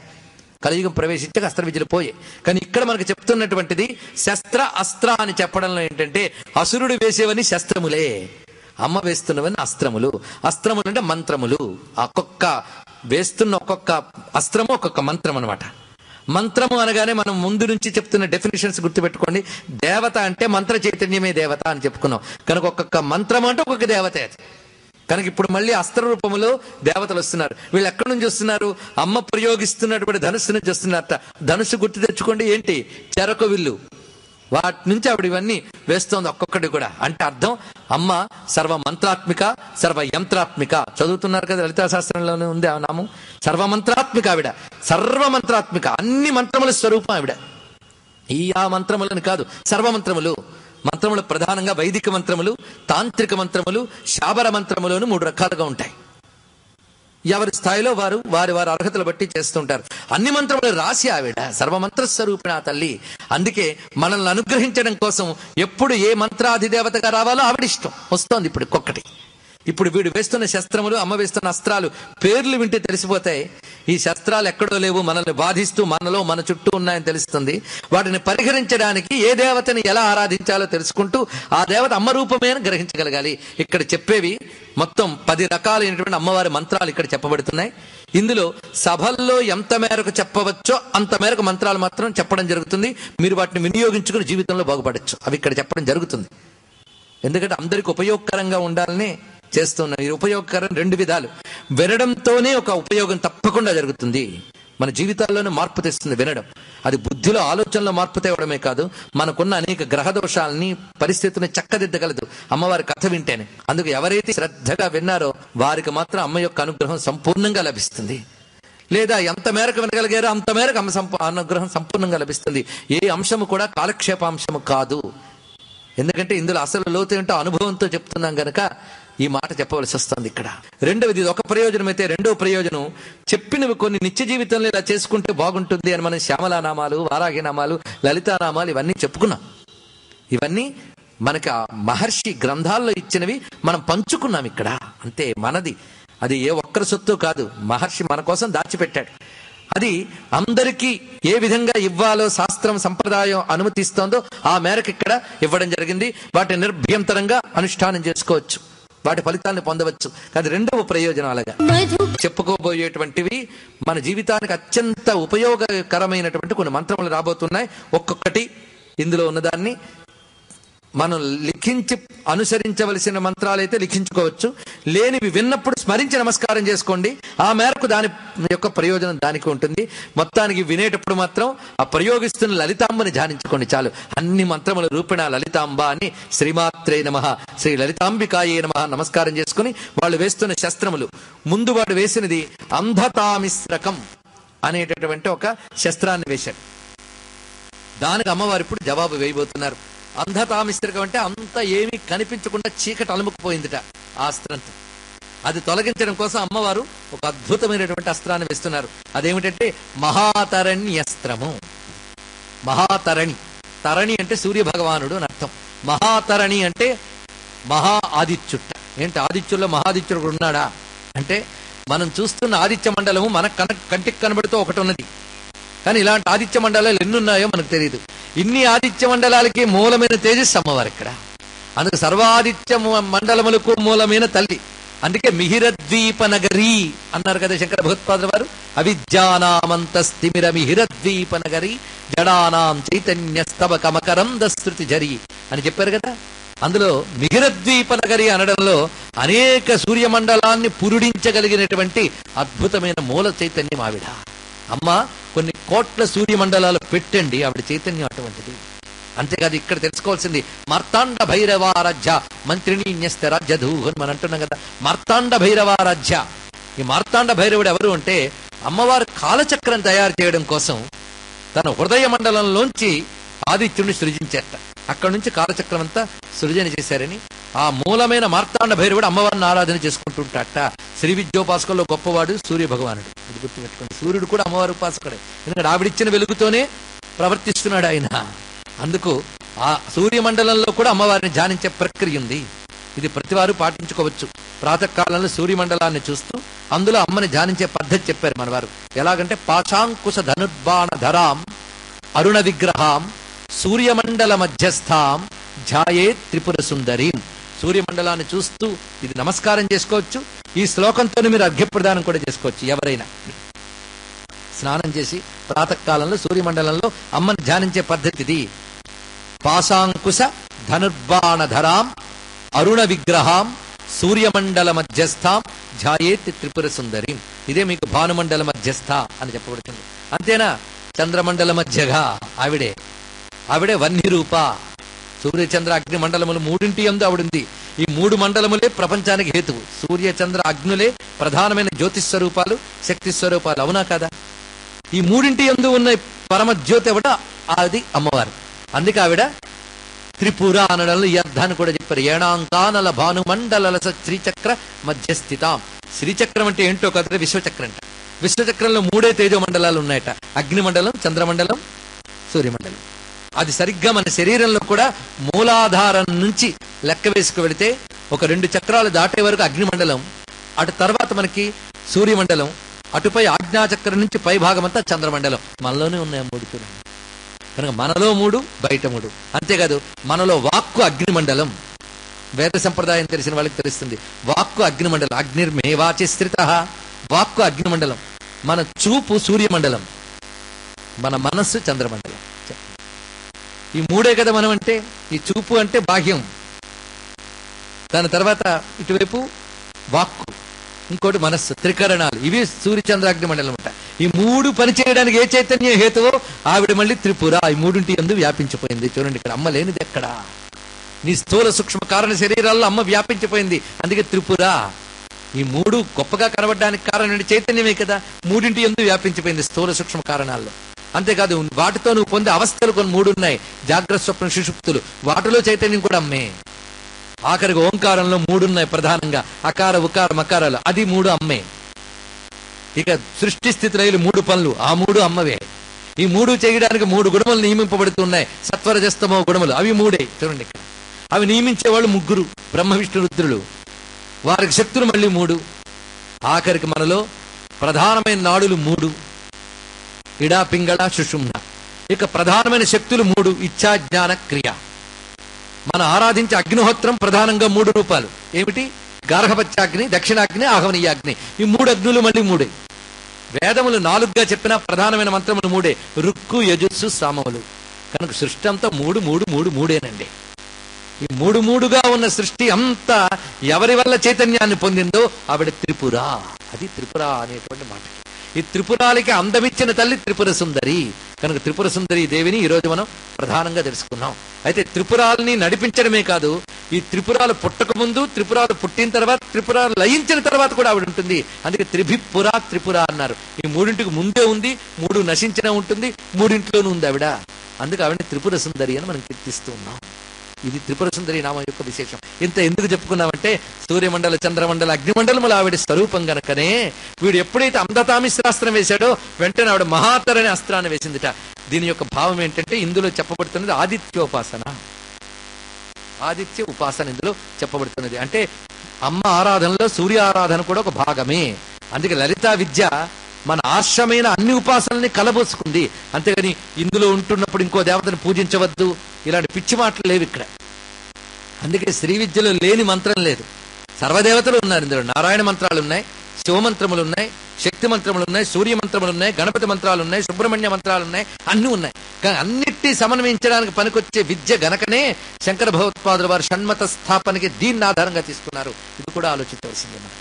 కలియుగం ప్రవేశించక అస్త్ర విద్యలు పోయాయి. కానీ ఇక్కడ మనకు చెప్తున్నటువంటిది శస్త్ర అస్త్ర అని చెప్పడంలో ఏంటంటే అసురుడు వేసేవని శస్త్రములే, అమ్మ వేస్తున్నవని అస్త్రములు. అస్త్రములు అంటే మంత్రములు. ఒక్కొక్క వేస్తున్న ఒక్కొక్క అస్త్రము ఒక్కొక్క మంత్రం అనమాట. మంత్రము అనగానే మనం ముందు నుంచి చెప్తున్న డెఫినేషన్స్ గుర్తుపెట్టుకోండి. దేవత అంటే మంత్ర చైతన్యమే దేవత అని చెప్పుకున్నాం. కనుక ఒక్కొక్క మంత్రం అంటే ఒక్కొక్క దేవత. అది కనుక ఇప్పుడు మళ్ళీ అస్త్ర రూపంలో దేవతలు వస్తున్నారు. వీళ్ళు ఎక్కడి నుంచి వస్తున్నారు? అమ్మ ప్రయోగిస్తున్నటువంటి ధనుస్సు నుంచి వస్తున్నారట. ధనుస్సు గుర్తు తెచ్చుకోండి, ఏంటి? చెరకు విల్లు. వాటి నుంచి ఆవిడ ఇవన్నీ వేస్తోంది ఒక్కొక్కటి కూడా. అంటే అర్థం అమ్మ సర్వ మంత్రాత్మిక, సర్వ యంత్రాత్మిక. చదువుతున్నారు కదా, లలితా శాస్త్రంలోనే ఉంది ఆ నామం. సర్వమంత్రాత్మిక ఆవిడ, సర్వమంత్రాత్మిక. అన్ని మంత్రముల స్వరూపం ఆవిడ. ఆ మంత్రములను కాదు, సర్వమంత్రములు. మంత్రములు ప్రధానంగా వైదిక మంత్రములు, తాంత్రిక మంత్రములు, శాబర మంత్రములను 3 రకాలుగా ఉంటాయి. ఎవరి స్థాయిలో వారు వారి అర్హతలు బట్టి చేస్తుంటారు. అన్ని మంత్రములు రాసి ఆవిడ సర్వమంత్ర స్వరూపిణ తల్లి. అందుకే మనల్ని అనుగ్రహించడం కోసం ఎప్పుడు ఏ మంత్రాధిదేవతగా రావాలో ఆవిడ ఇష్టం వస్తోంది. ఇప్పుడు ఒక్కొక్కటి. ఇప్పుడు వీడు వేస్తున్న శస్త్రములు, అమ్మ వేస్తున్న అస్త్రాలు పేర్లు వింటే తెలిసిపోతాయి. ఈ శస్త్రాలు ఎక్కడో లేవు, మనల్ని బాధిస్తూ మనలో మన చుట్టూ ఉన్నాయని తెలుస్తుంది. వాటిని పరిహరించడానికి ఏ దేవతని ఎలా ఆరాధించాలో తెలుసుకుంటూ ఆ దేవత అమ్మ రూపమే అని గ్రహించగలగాలి. ఇక్కడ చెప్పేవి మొత్తం 10 రకాలైనటువంటి అమ్మవారి మంత్రాలు ఇక్కడ చెప్పబడుతున్నాయి. ఇందులో సభల్లో ఎంత మేరకు చెప్పవచ్చో అంత మేరకు మంత్రాలు మాత్రం చెప్పడం జరుగుతుంది. మీరు వాటిని వినియోగించుకుని జీవితంలో బాగుపడచ్చు. అవి ఇక్కడ చెప్పడం జరుగుతుంది. ఎందుకంటే అందరికి ఉపయోగకరంగా ఉండాలని చేస్తున్నాం. ఈ ఉపయోగకరం 2 విధాలు. వినడంతోనే ఒక ఉపయోగం తప్పకుండా జరుగుతుంది. మన జీవితాల్లోనే మార్పు తెస్తుంది వినడం. అది బుద్ధిలో, ఆలోచనలో మార్పు తేవడమే కాదు, మనకున్న అనేక గ్రహ దోషాలని, పరిస్థితులను చక్కదిద్దగలదు అమ్మవారి కథ వింటేనే. అందుకు ఎవరైతే శ్రద్ధగా విన్నారో వారికి మాత్రం అమ్మ యొక్క అనుగ్రహం సంపూర్ణంగా లభిస్తుంది. లేదా ఎంత మేరకు వినగలిగారో అంత మేరకు అనుగ్రహం సంపూర్ణంగా లభిస్తుంది. ఏ అంశము కూడా కాలక్షేపాంశము కాదు. ఎందుకంటే ఇందులో అసలు లోతు ఏంటో అనుభవంతో చెప్తున్నాం గనక ఈ మాట చెప్పవలసి వస్తుంది ఇక్కడ. రెండవది, ఇది ఒక ప్రయోజనం అయితే, రెండవ ప్రయోజనం చెప్పినవి కొన్ని నిత్య జీవితంలో ఇలా చేసుకుంటే బాగుంటుంది అని మనం శ్యామలానామాలు, వారాహినామాలు, లలితానామాలు ఇవన్నీ చెప్పుకున్నాం. ఇవన్నీ మనకి ఆ మహర్షి గ్రంథాల్లో ఇచ్చినవి మనం పంచుకున్నాం ఇక్కడ. అంతే, మనది. అది ఏ ఒక్కరి సొత్తు కాదు, మహర్షి మన కోసం దాచిపెట్టాడు. అది అందరికీ ఏ విధంగా ఇవ్వాలో శాస్త్రం సంప్రదాయం అనుమతిస్తోందో ఆ మేరకు ఇక్కడ ఇవ్వడం జరిగింది. వాటి నిర్భ్యంతరంగా అనుష్ఠానం చేసుకోవచ్చు, వాటి ఫలితాన్ని పొందవచ్చు. అది రెండవ ప్రయోజనం. అలాగా చెప్పుకోబోయేటువంటివి మన జీవితానికి అత్యంత ఉపయోగకరమైనటువంటి కొన్ని మంత్రములు రాబోతున్నాయి. ఒక్కొక్కటి ఇందులో ఉన్నదాన్ని మనం లిఖించి అనుసరించవలసిన మంత్రాలైతే లిఖించుకోవచ్చు, లేనివి విన్నప్పుడు స్మరించి నమస్కారం చేసుకోండి. ఆ మేరకు దాని యొక్క ప్రయోజనం దానికి ఉంటుంది. మొత్తానికి వినేటప్పుడు మాత్రం ఆ ప్రయోగిస్తున్న లలితాంబని ధ్యానించుకోండి చాలు. అన్ని మంత్రముల రూపిణ లలితాంబ అని శ్రీమాత్రే నమః, శ్రీ లలితాంబికాయే నమః నమస్కారం చేసుకుని వాళ్ళు వేస్తున్న శస్త్రములు, ముందు వాడు వేసినది అంధతామిశ్రకం అనేటటువంటి ఒక శస్త్రాన్ని వేశాడు. దానికి అమ్మవారు ఇప్పుడు జవాబు వేయబోతున్నారు. అంధతామిశ్రకం అంటే అంత ఏమీ కనిపించకుండా చీకటి అలుముకుపోయిందిట ఆ అస్త్రంతో. అది తొలగించడం కోసం అమ్మవారు ఒక అద్భుతమైనటువంటి అస్త్రాన్ని వేస్తున్నారు. అదేమిటంటే మహాతరణ్యస్త్రము. మహాతరణి, తరణి అంటే సూర్య భగవానుడు అని అర్థం. మహాతరణి అంటే మహా ఆదిత్యుట్ట. ఏంటి ఆదిత్యుల్లో మహాదిత్యుడు ఉన్నాడా అంటే, మనం చూస్తున్న ఆదిత్య మండలము మన కంటికి కనబడుతూ ఒకటి ఉన్నది, కానీ ఇలాంటి ఆదిత్య మండలాలు ఎన్నున్నాయో మనకు తెలియదు. ఇన్ని ఆదిత్య మండలాలకి మూలమైన తేజస్సు అమ్మవారు ఇక్కడ. అందుకు సర్వాదిత్య మండలములకు మూలమైన తల్లి. అందుకే మిహిరద్వీప నగరి అన్నారు కదా శంకర భగవత్పాదుల వారు. అవిద్యానామంతస్తిమిర మిహిరద్వీప నగరి జడానాం చైతన్య స్తబక మకరంద శృతి జరి అని చెప్పారు కదా. అందులో మిహిరద్వీప నగరి అనడంలో అనేక సూర్యమండలాన్ని పురుడించగలిగినటువంటి అద్భుతమైన మూల చైతన్యం ఆవిడ. అమ్మ కొన్ని కోట్ల సూర్యమండలాలు పెట్టండి, ఆవిడ చైతన్యం అటువంటిది. అంతేకాదు ఇక్కడ తెలుసుకోవాల్సింది మార్తాండ భైరవారాధ్య మంత్రిని న్యస్త రాజ్యధూ అని మనం అంటున్నాం కదా. మార్తాండ భైరవారాధ్య. ఈ మార్తాండ భైరవుడు ఎవరు అంటే, అమ్మవారు కాలచక్రం తయారు చేయడం కోసం తన హృదయ మండలంలోంచి ఆదిత్యుడిని సృజించారట. అక్కడి నుంచి కాలచక్రం అంతా సృజన చేశారని ఆ మూలమైన మార్తాండ భైరవుడు అమ్మవారిని ఆరాధన చేసుకుంటుంటాట. శ్రీ విద్యోపాసకుల్లో గొప్పవాడు సూర్య భగవానుడు. ఇది గుర్తుపెట్టుకోండి. సూర్యుడు కూడా అమ్మవారి ఉపాసకుడే, ఎందుకంటే ఆవిడిచ్చిన వెలుగుతోనే ప్రవర్తిస్తున్నాడు ఆయన. అందుకు ఆ సూర్యమండలంలో కూడా అమ్మవారిని ధ్యానించే ప్రక్రియ ఉంది. ఇది ప్రతివారు పాటించుకోవచ్చు. ప్రాతకాలంలో సూర్యమండలాన్ని చూస్తూ అందులో అమ్మని ధ్యానించే పద్ధతి చెప్పారు మనవారు. ఎలాగంటే పాశాంకుశ ధనుర్బాణ ధరాం అరుణ విగ్రహాం సూర్యమండల మధ్యస్థాం ధ్యాయే త్రిపుర సుందరీం. సూర్యమండలాన్ని చూస్తూ ఇది నమస్కారం చేసుకోవచ్చు. ఈ శ్లోకంతో మీరు అర్ఘ్యప్రదానం కూడా చేసుకోవచ్చు. ఎవరైనా స్నానం చేసి ప్రాతకాలంలో సూర్యమండలంలో అమ్మని ధ్యానించే పద్ధతిది. పాశాంకుశ ధనుర్బాణ ధరాం అరుణ విగ్రహాం సూర్యమండల మధ్యస్థాం ధ్యాయేత్ త్రిపుర సుందరీం. ఇదే మీకు భానుమండల మధ్యస్థ అని చెప్పబడుతుంది. అంతేనా? చంద్రమండల మధ్యగా ఆవిడే వన్య రూప. సూర్య చంద్ర అగ్ని మండలములు మూడింటి యందు ఆవిడుంది. ఈ మూడు మండలములే ప్రపంచానికి హేతువు. సూర్య చంద్ర అగ్నులే ప్రధానమైన జ్యోతిస్వరూపాలు, శక్తి స్వరూపాలు. అవునా కదా? ఈ మూడింటి యందు ఉన్న పరమ జ్యోతి ఎవడ? అది అమ్మవారు. అందుకే ఆవిడ త్రిపుర అనడంలో ఈ అర్థాన్ని కూడా చెప్పారు. ఏణాంకానల భానుమండల శ్రీచక్ర మధ్యస్థితాం. శ్రీచక్రం అంటే ఏంటో కదా, విశ్వచక్రం అంట. విశ్వచక్రంలో మూడే తేజో మండలాలు ఉన్నాయట. అగ్నిమండలం, చంద్రమండలం, సూర్యమండలం. అది సరిగ్గా మన శరీరంలో కూడా మూలాధారం నుంచి లెక్క వేసుకు వెళితే ఒక 2 చక్రాలు దాటే వరకు అగ్నిమండలం, అటు తర్వాత మనకి సూర్యమండలం, అటుపై ఆజ్ఞాచక్రం నుంచి పై భాగం అంతా చంద్రమండలం. మనలోనే ఉన్నాయి 3 చూడండి. కనుక మనలో 3, బయట 3. అంతేకాదు మనలో వాక్కు అగ్నిమండలం. వేద సంప్రదాయం తెలిసిన వాళ్ళకి తెలుస్తుంది. వాక్కు అగ్నిమండలం. అగ్నిర్మేవాచి స్థిత. వాక్కు అగ్నిమండలం. మన చూపు సూర్యమండలం, మన మనస్సు చంద్రమండలం. ఈ 3 కదా మనం అంటే. ఈ చూపు అంటే బాహ్యం, దాని తర్వాత ఇటువైపు వాక్కు, ఇంకోటి మనస్సు, త్రికరణాలు. ఇవి సూర్యచంద్రాగ్ని మండలం అంట. ఈ 3 పని చేయడానికి ఏ చైతన్య హేతువో ఆవిడ మళ్ళీ త్రిపుర. ఈ 3 యందు వ్యాపించిపోయింది. చూడండి, ఇక్కడ అమ్మ లేనిది ఎక్కడా? నీ స్థూల సూక్ష్మ కారణ శరీరాల్లో అమ్మ వ్యాపించిపోయింది. అందుకే త్రిపుర. ఈ మూడు గొప్పగా కనబడడానికి కారణం ఏంటి? చైతన్యమే కదా. మూడింటి యందు వ్యాపించిపోయింది స్థూల సూక్ష్మ కారణాల్లో. అంతేకాదు వాటితో నువ్వు పొందే అవస్థలు కొన్ని మూడు ఉన్నాయి, జాగ్రత్త స్వప్న సుషుప్తులు. వాటిలో చైతన్యం కూడా అమ్మే. ఆఖరికి ఓంకారంలో మూడున్నాయి ప్రధానంగా, అకార ఉకార మకారాలు, అది మూడు అమ్మే. ఇక సృష్టి స్థితి లయలు మూడు పనులు, ఆ మూడు అమ్మవే. ఈ మూడు చేయడానికి మూడు గుణములు నియమింపబడుతున్నాయి, సత్వరజస్తమో గుణములు, అవి మూడే. చూడండి ఇక్కడ అవి నియమించేవాళ్ళు ముగ్గురు, బ్రహ్మ విష్ణు రుద్రులు. వారికి శక్తులు మళ్ళీ మూడు. ఆఖరికి మనలో ప్రధానమైన నాడులు మూడు, ఇడా పింగళ సుషుమ్న. ఇక ప్రధానమైన శక్తులు మూడు, ఇచ్ఛా జ్ఞాన క్రియ. మనం ఆరాధించే అగ్నిహోత్రం ప్రధానంగా మూడు రూపాలు. ఏమిటి? గార్హపత్యాగ్ని, దక్షిణాగ్ని, ఆహవనీయాగ్ని. ఈ మూడు అగ్నులు మళ్ళీ మూడే. వేదములు నాలుగుగా చెప్పిన ప్రధానమైన మంత్రములు మూడే, రుక్కు యజుస్సు సామములు. కనుక సృష్టి అంతా మూడు మూడు మూడు మూడేనండి. ఈ మూడు మూడుగా ఉన్న సృష్టి అంతా ఎవరి వల్ల చైతన్యాన్ని పొందిందో ఆవిడ త్రిపుర. అది త్రిపుర అనేటువంటి మాట. ఈ త్రిపురాలకి అందమిచ్చిన తల్లి త్రిపుర సుందరి. కనుక త్రిపుర సుందరి దేవిని ఈరోజు మనం ప్రధానంగా తెలుసుకున్నాం. అయితే త్రిపురాలని నడిపించడమే కాదు, ఈ త్రిపురాలు పుట్టక ముందు, త్రిపురాలు పుట్టిన తర్వాత, త్రిపురాలు లయించిన తర్వాత కూడా ఆవిడ ఉంటుంది. అందుకే త్రిభిపుర త్రిపుర అన్నారు. ఈ మూడింటికి ముందే ఉంది, మూడు నశించిన ఉంటుంది, మూడింట్లోనూ ఉంది ఆవిడ. అందుకే ఆవిడని త్రిపుర సుందరి అని మనం కీర్తిస్తూ ఉన్నాం. ఇది త్రిపుర సుందరి నామం యొక్క విశేషం. ఇంత ఎందుకు చెప్పుకున్నామంటే సూర్యమండల చంద్రమండల అగ్నిమండలములు ఆవిడ స్వరూపం గనకనే వీడు ఎప్పుడైతే అంధతామిశ్రాస్త్రం వేశాడో వెంటనే ఆవిడ మహాతరని అస్త్రాన్ని వేసిందిట. దీని యొక్క భావం ఏంటంటే ఇందులో చెప్పబడుతున్నది ఆదిత్యోపాసన. ఆదిత్య ఉపాసన ఇందులో చెప్పబడుతున్నది. అంటే అమ్మ ఆరాధనలో సూర్య ఆరాధన కూడా ఒక భాగమే. అందుకే లలితా విద్య మన ఆశ్రమైన అన్ని ఉపాసనల్ని కలబోసుకుంది. అంతేగాని ఇందులో ఉంటున్నప్పుడు ఇంకో దేవతను పూజించవద్దు, ఇలాంటి పిచ్చి మాటలు లేవు ఇక్కడ. అందుకే శ్రీ విద్యలో లేని మంత్రం లేదు. సర్వదేవతలు ఉన్నారు ఇందులో. నారాయణ మంత్రాలు ఉన్నాయి, శివమంత్రములు ఉన్నాయి, శక్తి మంత్రములు ఉన్నాయి, సూర్య మంత్రములు ఉన్నాయి, గణపతి మంత్రాలు ఉన్నాయి, సుబ్రహ్మణ్య మంత్రాలు ఉన్నాయి, అన్నీ ఉన్నాయి. కానీ అన్నిటి సమన్వయించడానికి పనికొచ్చే విద్య గనకనే శంకర భగవత్పాదుల వారు షణ్మత స్థాపనకి దీన్ని ఆధారంగా తీసుకున్నారు. ఇది కూడా ఆలోచించవలసిందే. మనం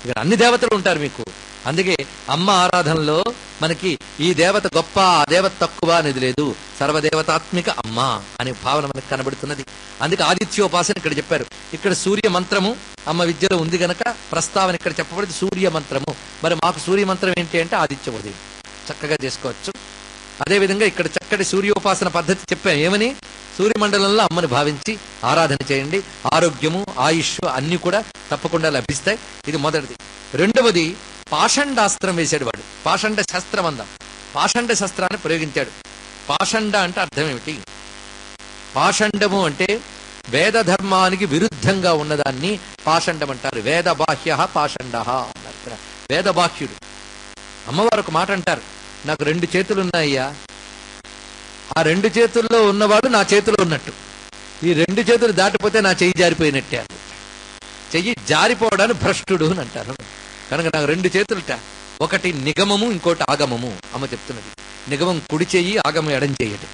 ఇక్కడ అన్ని దేవతలు ఉంటారు మీకు. అందుకే అమ్మ ఆరాధనలో మనకి ఈ దేవత గొప్ప, ఆ దేవత తక్కువ అనేది లేదు. సర్వదేవతాత్మిక అమ్మ అనే భావన మనకు కనబడుతున్నది. అందుకే ఆదిత్యోపాసన ఇక్కడ చెప్పారు. ఇక్కడ సూర్య మంత్రము అమ్మ విద్యలో ఉంది గనక ప్రస్తావన ఇక్కడ చెప్పబడింది సూర్య మంత్రము. మరి మాకు సూర్య మంత్రం ఏంటి అంటే ఆదిత్య ఉదయం చక్కగా చేసుకోవచ్చు. అదేవిధంగా ఇక్కడ చక్కటి సూర్యోపాసన పద్ధతి చెప్పాం. ఏమని? సూర్యమండలంలో అమ్మని భావించి ఆరాధన చేయండి. ఆరోగ్యము, ఆయుష్ అన్ని కూడా తప్పకుండా లభిస్తాయి. ఇది మొదటిది. రెండవది పాషండాస్త్రం వేశాడు వాడు. పాషండ శస్త్రం అందాం. పాషండ శస్త్రాన్ని ప్రయోగించాడు. పాషండ అంటే అర్థం ఏమిటి? పాషండము అంటే వేద ధర్మానికి విరుద్ధంగా ఉన్నదాన్ని పాషండం అంటారు. వేద బాహ్య పాషండ అన్నారు. వేద బాహ్యుడు. అమ్మవారు ఒక మాట అంటారు, నాకు 2 చేతులున్నాయ్యా, ఆ 2 చేతుల్లో ఉన్నవాడు నా చేతిలో ఉన్నట్టు, ఈ 2 చేతులు దాటిపోతే నా చెయ్యి జారిపోయినట్టే అని. చెయ్యి జారిపోవడాన్ని భ్రష్టుడు అని అంటారు. కనుక నాకు 2 చేతులుట, ఒకటి నిగమము, ఇంకోటి ఆగమము. అమ్మ చెప్తున్నది నిగమం కుడి చెయ్యి, ఆగమం ఎడం చెయ్యట.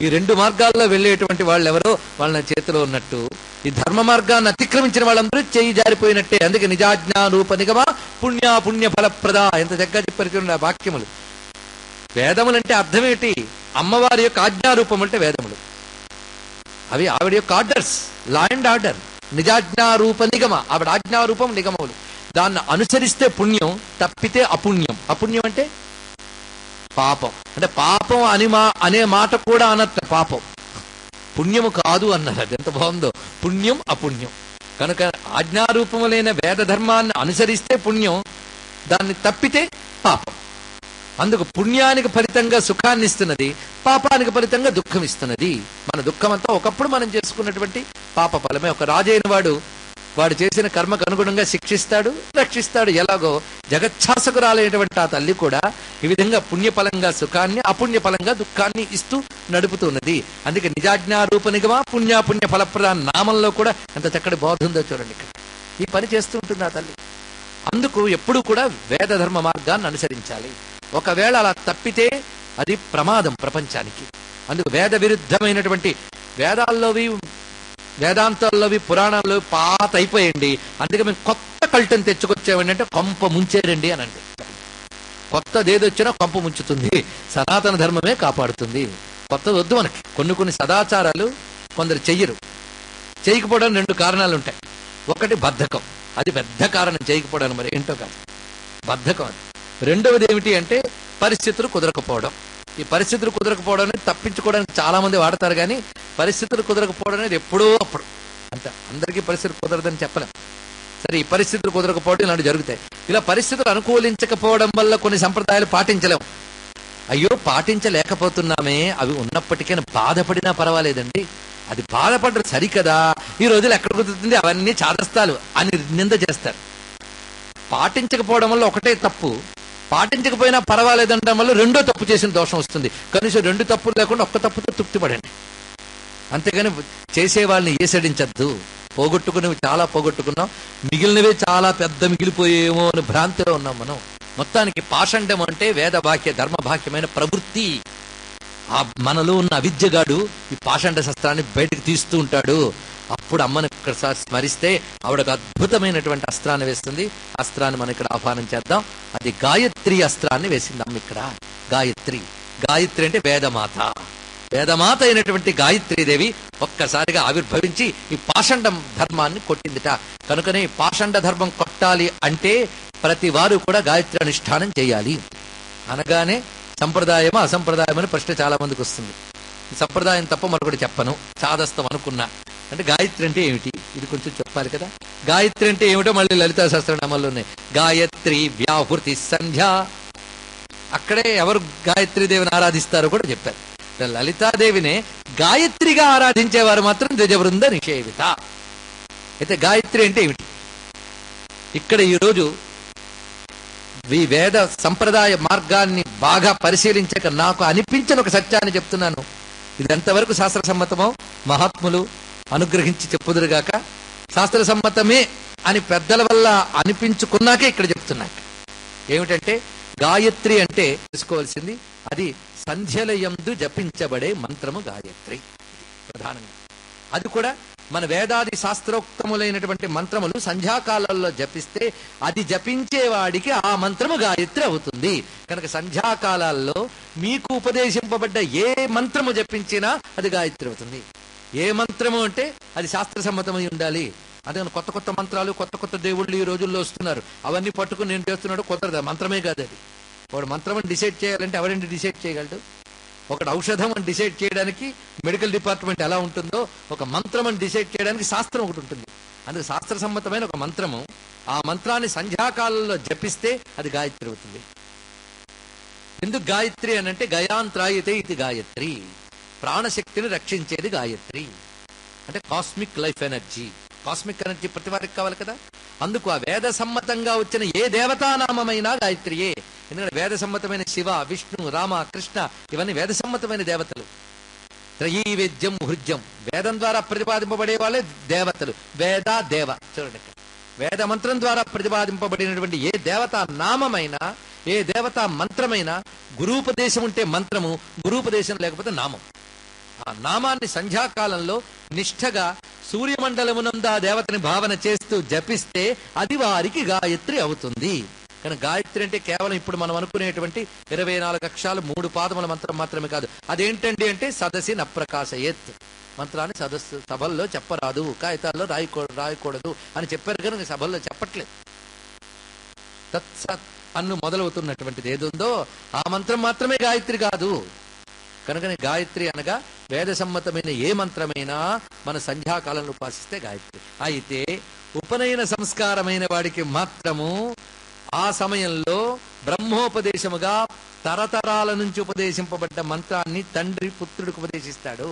ఈ 2 మార్గాల్లో వెళ్ళేటువంటి వాళ్ళు ఎవరో వాళ్ళ చేతిలో ఉన్నట్టు, ఈ ధర్మ మార్గాన్ని అతిక్రమించిన వాళ్ళందరూ చెయ్యి జారిపోయినట్టే. అందుకే నిజాజ్ఞా రూప నిగమ పుణ్య పుణ్య ఫలప్రద. ఎంత చక్కగా చెప్పారు ఆ వాక్యములు. వేదములంటే అర్థమేంటి? అమ్మవారి యొక్క ఆజ్ఞారూపం అంటే వేదములు. అవి ఆవిడ యొక్క ఆర్డర్స్, లా అండ్ ఆర్డర్. నిజాజ్ఞారూప నిగమ, ఆవిడ ఆజ్ఞారూపం నిగమములు. దాన్ని అనుసరిస్తే పుణ్యం, తప్పితే అపుణ్యం. అపుణ్యం అంటే పాపం. అంటే పాపం అనే మాట కూడా అనట్ట. పాపం పుణ్యము కాదు అన్నారు. అది ఎంత బాగుందో. పుణ్యం అపుణ్యం. కనుక ఆజ్ఞారూపములైన వేద ధర్మాన్ని అనుసరిస్తే పుణ్యం, దాన్ని తప్పితే పాపం. అందుకు పుణ్యానికి ఫలితంగా సుఖాన్ని ఇస్తున్నది, పాపానికి ఫలితంగా దుఃఖం ఇస్తున్నది. మన దుఃఖం అంతా ఒకప్పుడు మనం చేసుకున్నటువంటి పాప ఫలమే. ఒక రాజైన వాడు చేసిన కర్మకు అనుగుణంగా శిక్షిస్తాడు, రక్షిస్తాడు. ఎలాగో జగచ్ఛాసకురాలైనటువంటి ఆ తల్లి కూడా ఈ విధంగా పుణ్యఫలంగా సుఖాన్ని, అపుణ్యఫలంగా దుఃఖాన్ని ఇస్తూ నడుపుతున్నది. అందుకే నిజాజ్ఞారూప నిగమ పుణ్యాపుణ్య ఫలప్రద నామంలో కూడా ఎంత చక్కటి బోధ ఉందో చూడండి. ఇక్కడ ఈ పని చేస్తూ ఉంటుంది ఆ తల్లి. అందుకు ఎప్పుడూ కూడా వేద ధర్మ మార్గాన్ని అనుసరించాలి. ఒకవేళ అలా తప్పితే అది ప్రమాదం ప్రపంచానికి. అందుకు వేద విరుద్ధమైనటువంటి వేదాల్లోవి, వేదాంతాల్లోవి, పురాణాల్లో పాత అయిపోయండి. అందుకే మేము కొత్త కల్టం తెచ్చుకొచ్చామండి అంటే కొంప ముంచేరండి అనండి. కొత్తదేదొచ్చినా కొంప ముంచుతుంది, సనాతన ధర్మమే కాపాడుతుంది. కొత్తది వద్దు మనకి. కొన్ని సదాచారాలు కొందరు చెయ్యరు. చేయకపోవడానికి 2 కారణాలు ఉంటాయి. ఒకటి బద్ధకం, అది పెద్ద కారణం చేయకపోవడానికి. మరి ఏంటో కాదు, బద్ధకం అది. రెండవది ఏమిటి అంటే పరిస్థితులు కుదరకపోవడం. ఈ పరిస్థితులు కుదరకపోవడం అనేది తప్పించుకోవడానికి చాలా మంది వాడతారు, కానీ పరిస్థితులు కుదరకపోవడం అనేది ఎప్పుడో అప్పుడు అంతే. అందరికీ పరిస్థితులు కుదరదని చెప్పలేం. సరే, ఈ పరిస్థితులు కుదరకపోవడం ఇలాంటి జరుగుతాయి. ఇలా పరిస్థితులు అనుకూలించకపోవడం వల్ల కొన్ని సంప్రదాయాలు పాటించలేము. అయ్యో పాటించలేకపోతున్నామే, అవి ఉన్నప్పటికీ బాధపడినా పర్వాలేదండి, అది బాధపడరు సరికదా, ఈ రోజులు ఎక్కడ కుదురుతుంది, అవన్నీ చాదస్తాలు అని నింద చేస్తారు. పాటించకపోవడం వల్ల ఒకటే తప్పు, పాటించకపోయినా పర్వాలేదంటం వల్ల రెండో తప్పు చేసిన దోషం వస్తుంది. కనీసం రెండు తప్పులు లేకుండా ఒక్క తప్పుతో తృప్తిపడండి. అంతేగాని చేసే వాళ్ళని ఏసడించద్దు. పోగొట్టుకునేవి చాలా పోగొట్టుకున్నాం, మిగిలినవే చాలా పెద్ద మిగిలిపోయేమో అని భ్రాంతిలో ఉన్నాం మనం. మొత్తానికి పాషండం అంటే వేదవాక్య ధర్మభాక్యమైన ప్రవృత్తి. ఆ మనలో ఉన్న అవిద్యగాడు ఈ పాషండ శస్త్రాన్ని బయటకు తీస్తూ ఉంటాడు. అప్పుడు అమ్మను ఒక్కసారి స్మరిస్తే ఆవిడకు అద్భుతమైనటువంటి అస్త్రాన్ని వేస్తుంది. అస్త్రాన్ని మనం ఇక్కడ ఆహ్వానం చేద్దాం. అది గాయత్రి అస్త్రాన్ని వేసింది అమ్మ ఇక్కడ. గాయత్రి, గాయత్రి అంటే వేదమాత. వేదమాత అయినటువంటి గాయత్రీదేవి ఒక్కసారిగా ఆవిర్భవించి ఈ పాషండ ధర్మాన్ని కొట్టిందిట. కనుకనే ఈ పాషండ ధర్మం కొట్టాలి అంటే ప్రతి వారు కూడా గాయత్రి అనుష్ఠానం చేయాలి. అనగానే సంప్రదాయమా అసంప్రదాయం అని ప్రశ్న చాలా మందికి వస్తుంది. సంప్రదాయం తప్ప మరొకటి చెప్పను, చాదస్తం అనుకున్నా. అంటే గాయత్రి అంటే ఏమిటి, ఇది కొంచెం చెప్పాలి కదా. గాయత్రి అంటే ఏమిటో మళ్ళీ లలితా సహస్రనామాల్లో ఉన్నాయి. గాయత్రి వ్యాహృతి సంధ్య, అక్కడే ఎవరు గాయత్రీదేవిని ఆరాధిస్తారో కూడా చెప్పారు. లలితాదేవినే గాయత్రిగా ఆరాధించేవారు మాత్రం ద్విజవృంద నిషేవిత. అయితే గాయత్రి అంటే ఏమిటి, ఇక్కడ ఈరోజు ఈ వేద సంప్రదాయ మార్గాన్ని బాగా పరిశీలించక నాకు అనిపించిన ఒక సత్యాన్ని చెప్తున్నాను. ఇది ఎంతవరకు శాస్త్ర సమ్మతమో మహాత్ములు అనుగ్రహించి చెప్పుదురుగాక. శాస్త్ర సమ్మతమే అని పెద్దల వల్ల అనిపించుకున్నాకే ఇక్కడ చెప్తున్నాక. ఏమిటంటే గాయత్రి అంటే తెలుసుకోవాల్సింది అది సంధ్యలయందు జపించబడే మంత్రము గాయత్రి ప్రధానంగా. అది కూడా మన వేదాది శాస్త్రోక్తములైనటువంటి మంత్రములు సంధ్యాకాలంలో జపిస్తే అది జపించేవాడికి ఆ మంత్రము గాయత్రి అవుతుంది. కనుక సంధ్యాకాలాల్లో మీకు ఉపదేశింపబడ్డ ఏ మంత్రము జపించినా అది గాయత్రి అవుతుంది. ఏ మంత్రము అంటే అది శాస్త్ర సమ్మతమై ఉండాలి. అదే కొత్త కొత్త మంత్రాలు, కొత్త కొత్త దేవుళ్ళు ఈ రోజుల్లో వస్తున్నారు. అవన్నీ పట్టుకుని నేను చేస్తున్నాడు కుదరదు, మంత్రమే కాదు అది. వాడు మంత్రం అని డిసైడ్ చేయాలంటే ఎవరండి డిసైడ్ చేయగలడు? ఒకటి ఔషధం అని డిసైడ్ చేయడానికి మెడికల్ డిపార్ట్మెంట్ ఎలా ఉంటుందో, ఒక మంత్రం అని డిసైడ్ చేయడానికి శాస్త్రం ఒకటి ఉంటుంది. అందుకు శాస్త్ర సమ్మతమైన ఒక మంత్రము, ఆ మంత్రాన్ని సంధ్యాకాలంలో జపిస్తే అది గాయత్రి అవుతుంది. ఎందుకు గాయత్రి అని అంటే గయాంత్రాయితే ఇది గాయత్రి, ప్రాణశక్తిని రక్షించేది గాయత్రి. అంటే cosmic life energy. Cosmic energy ప్రతి వారికి కావాలి కదా. అందుకు ఆ వేద సమ్మతంగా వచ్చిన ఏ దేవతానామైనా గాయత్రియే. ఎందుకంటే వేద సమ్మతమైన శివ, విష్ణు, రామ, కృష్ణ ఇవన్నీ వేద సమ్మతమైన దేవతలు. త్రయీవేద్యం హృద్యం, వేదం ద్వారా ప్రతిపాదింపబడే వాళ్ళే దేవతలు. వేద దేవ, చూడండి, వేద మంత్రం ద్వారా ప్రతిపాదింపబడినటువంటి ఏ దేవతా నామమైనా, ఏ దేవతా మంత్రమైనా గురూపదేశం ఉంటే మంత్రము, గురూపదేశం లేకపోతే నామం. ఆ నామాన్ని సంధ్యాకాలంలో నిష్ఠగా సూర్యమండలమునందు ఆ దేవతని భావన చేస్తూ జపిస్తే అది వారికి గాయత్రి అవుతుంది. కానీ గాయత్రి అంటే కేవలం ఇప్పుడు మనం అనుకునేటువంటి 24 అక్షరాలు 3 పాదముల మంత్రం మాత్రమే కాదు. అదేంటండి అంటే సదసి నప్రకాశయేత్, మంత్రాన్ని సదస్సు సభల్లో చెప్పరాదు, కాగితాల్లో రాయకూడదు అని చెప్పారు. కనుక సభల్లో చెప్పట్లేదు. తత్సత్ అన్ను మొదలవుతున్నటువంటిది ఏదుందో ఆ మంత్రం మాత్రమే గాయత్రి కాదు. కనుకనే గాయత్రి అనగా వేద సమ్మతమైన ఏ మంత్రమైనా మన సంధ్యాకాలంలో ఉపాసిస్తే గాయత్రి. అయితే ఉపనయన సంస్కారమైన వాడికి మాత్రము ఆ సమయంలో బ్రహ్మోపదేశముగా తరతరాల నుంచి ఉపదేశింపబడ్డ మంత్రాన్ని తండ్రి పుత్రుడికి ఉపదేశిస్తాడు.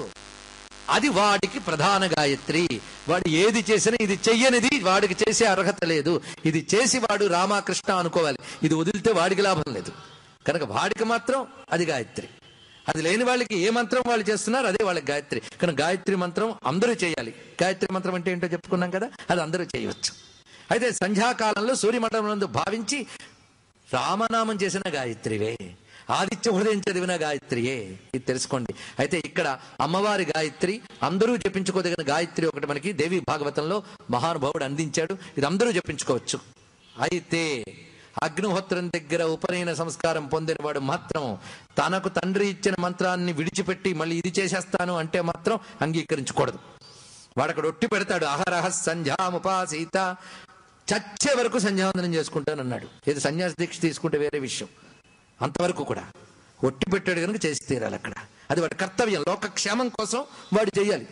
అది వాడికి ప్రధాన గాయత్రి. వాడు ఏది చేసినా ఇది చెయ్యనిది వాడికి చేసే అర్హత లేదు. ఇది చేసి వాడు రామకృష్ణ అనుకోవాలి. ఇది వదిలితే వాడికి లాభం లేదు. కనుక వాడికి మాత్రం అది గాయత్రి. అది లేని వాళ్ళకి ఏ మంత్రం వాళ్ళు చేస్తున్నారు అదే వాళ్ళకి గాయత్రి. కనుక గాయత్రి మంత్రం అందరూ చేయాలి. గాయత్రి మంత్రం అంటే ఏంటో చెప్పుకున్నాం కదా, అది అందరూ చేయవచ్చు. అయితే సంధ్యాకాలంలో సూర్యమండలం భావించి రామనామం చేసిన గాయత్రివే, ఆదిత్య హృదయం చదివిన గాయత్రియే, ఇది తెలుసుకోండి. అయితే ఇక్కడ అమ్మవారి గాయత్రి అందరూ జపించుకోదగిన గాయత్రి ఒకటి మనకి దేవి భాగవతంలో మహానుభావుడు అందించాడు. ఇది అందరూ జపించుకోవచ్చు. అయితే అగ్నిహోత్రం దగ్గర ఉపనయన సంస్కారం పొందినవాడు మాత్రం తనకు తండ్రి ఇచ్చిన మంత్రాన్ని విడిచిపెట్టి మళ్ళీ ఇది చేసేస్తాను అంటే మాత్రం అంగీకరించకూడదు. వాడు అక్కడ ఒట్టి పెడతాడు, అహరహ సంధ్యాముపాసీత చచ్చే వరకు సంధ్యావందనం చేసుకుంటానన్నాడు. ఏది సన్యాస దీక్ష తీసుకుంటే వేరే విషయం, అంతవరకు కూడా ఒట్టి పెట్టాడు కనుక చేసి తీరాలి అక్కడ. అది వాడి కర్తవ్యం, లోకక్షేమం కోసం వాడు చెయ్యాలి,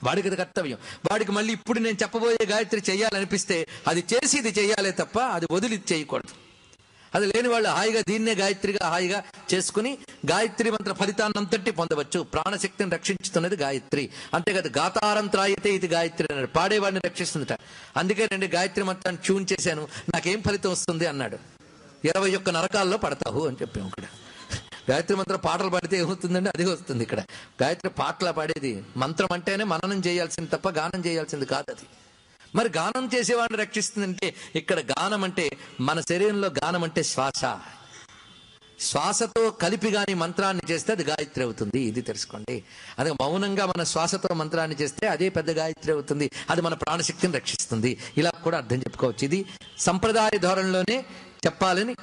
వాడికి అది కర్తవ్యం. వాడికి మళ్ళీ ఇప్పుడు నేను చెప్పబోయే గాయత్రి చెయ్యాలనిపిస్తే అది చేసి ఇది చెయ్యాలే తప్ప అది వదిలి చేయకూడదు. అది లేని వాళ్ళు హాయిగా దీన్నే గాయత్రిగా హాయిగా చేసుకుని గాయత్రి మంత్ర ఫలితాన్నంతటి పొందవచ్చు. ప్రాణశక్తిని రక్షించుతున్నది గాయత్రి, అంతేకాదు గాతారం త్రాయితే ఇది గాయత్రి అన్నాడు, పాడేవాడిని రక్షిస్తుందట. అందుకే నేను గాయత్రి మంత్రాన్ని ట్యూన్ చేశాను, నాకేం ఫలితం వస్తుంది అన్నాడు. 21 నరకాల్లో పడతావు అని చెప్పాము. ఇక్కడ గాయత్రి మంత్రం పాటలు పాడితే ఏమవుతుందండి, అది వస్తుంది. ఇక్కడ గాయత్రి పాటలు పాడేది, మంత్రం అంటేనే మననం చేయాల్సింది తప్ప గానం చేయాల్సింది కాదు అది. మరి గానం చేసేవాడిని రక్షిస్తుందంటే ఇక్కడ గానం అంటే మన శరీరంలో గానం అంటే శ్వాస, శ్వాసతో కలిపి గాని మంత్రాన్ని చేస్తే అది గాయత్రి అవుతుంది. ఇది తెలుసుకోండి. అదే మౌనంగా మన శ్వాసతో మంత్రాన్ని చేస్తే అదే పెద్ద గాయత్రి అవుతుంది, అది మన ప్రాణశక్తిని రక్షిస్తుంది. ఇలా కూడా అర్థం చెప్పుకోవచ్చు. ఇది సంప్రదాయ ధోరణిలోనే చెప్పాలని